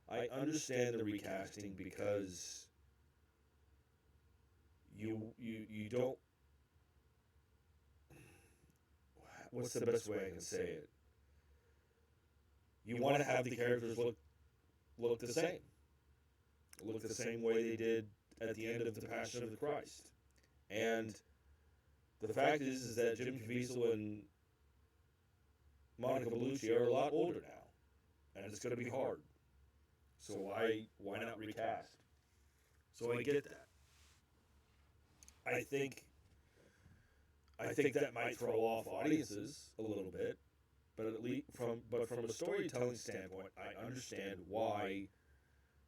I understand the recasting because you don't... What's the best way I can say it? You want to have the characters look the same. Look the same way they did at the end of The Passion of the Christ. And the fact is that Jim Caviezel and Monica Bellucci are a lot older now, and it's going to be hard. So why not recast? So I get that. I think I think that might throw off audiences a little bit, but at least from a storytelling standpoint, I understand why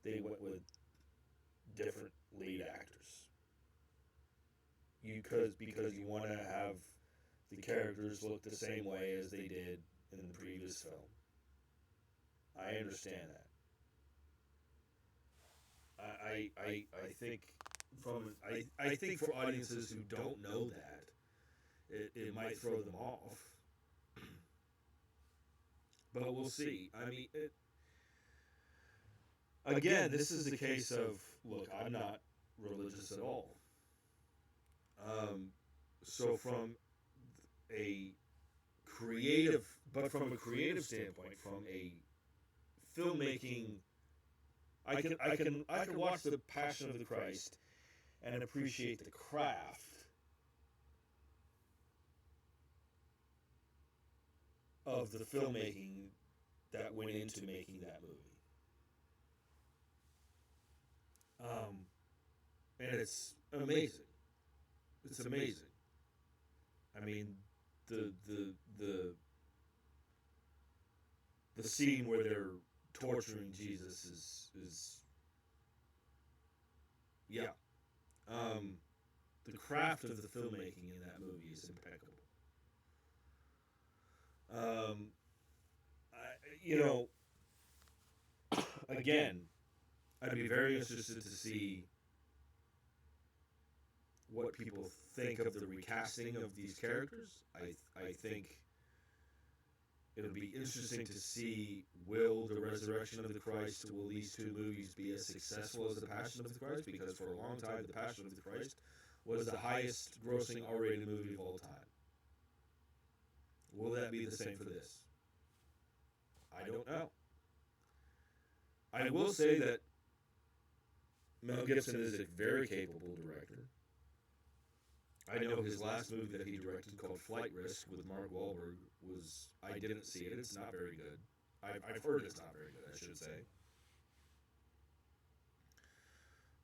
they went with different lead actors. Because you want to have the characters look the same way as they did in the previous film. I understand that. I think I think for audiences who don't know that, it might throw them off. But we'll see. I mean, again, this is the case of, look, I'm not religious at all. So from a from a creative standpoint, from a filmmaking, I can watch the Passion of the Christ and appreciate the craft of the filmmaking that went into making that movie. And it's amazing. It's amazing. I mean, the scene where they're torturing Jesus is yeah. The craft of the filmmaking in that movie is impeccable. Again, I'd be very interested to see what people think of the recasting of these characters. I think it'll be interesting to see, will the Resurrection of the Christ, will these two movies be as successful as the Passion of the Christ? Because for a long time, the Passion of the Christ was the highest grossing R-rated movie of all time. Will that be the same for this? I don't know. I will say that Mel Gibson is a very capable director. I know his last movie that he directed, called Flight Risk with Mark Wahlberg, I didn't see it. It's not very good. I've heard it's not very good, I should say.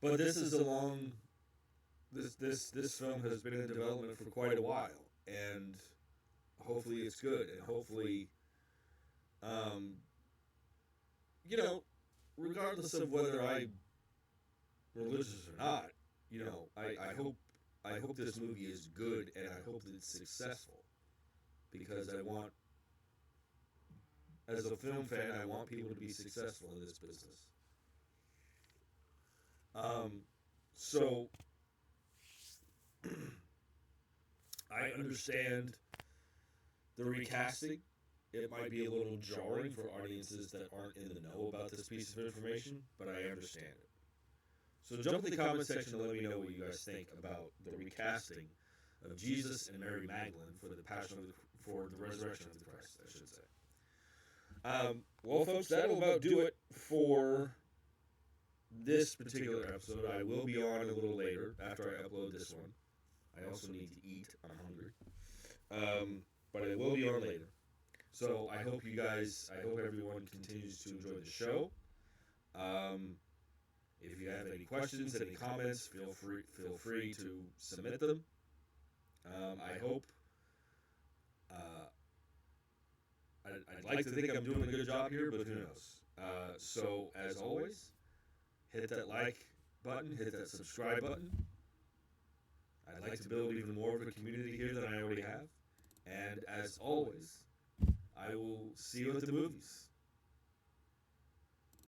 But this is this film has been in development for quite a while, and hopefully it's good, and hopefully, regardless of whether I'm religious or not, I hope this movie is good, and I hope that it's successful, because as a film fan, I want people to be successful in this business. So I understand the recasting. It might be a little jarring for audiences that aren't in the know about this piece of information, but I understand it. So jump in the comment section and let me know what you guys think about the recasting of Jesus and Mary Magdalene for the Resurrection of the Christ, I should say. Well, folks, that'll about do it for this particular episode. I will be on a little later after I upload this one. I also need to eat. I'm hungry. But I will be on later. So I hope everyone continues to enjoy the show. If you have any questions, any comments, feel free to submit them. I hope. I'd like to think I'm doing a good job here, but who knows? So as always, hit that like button, hit that subscribe button. I'd like to build even more of a community here than I already have. And as always, I will see you at the movies.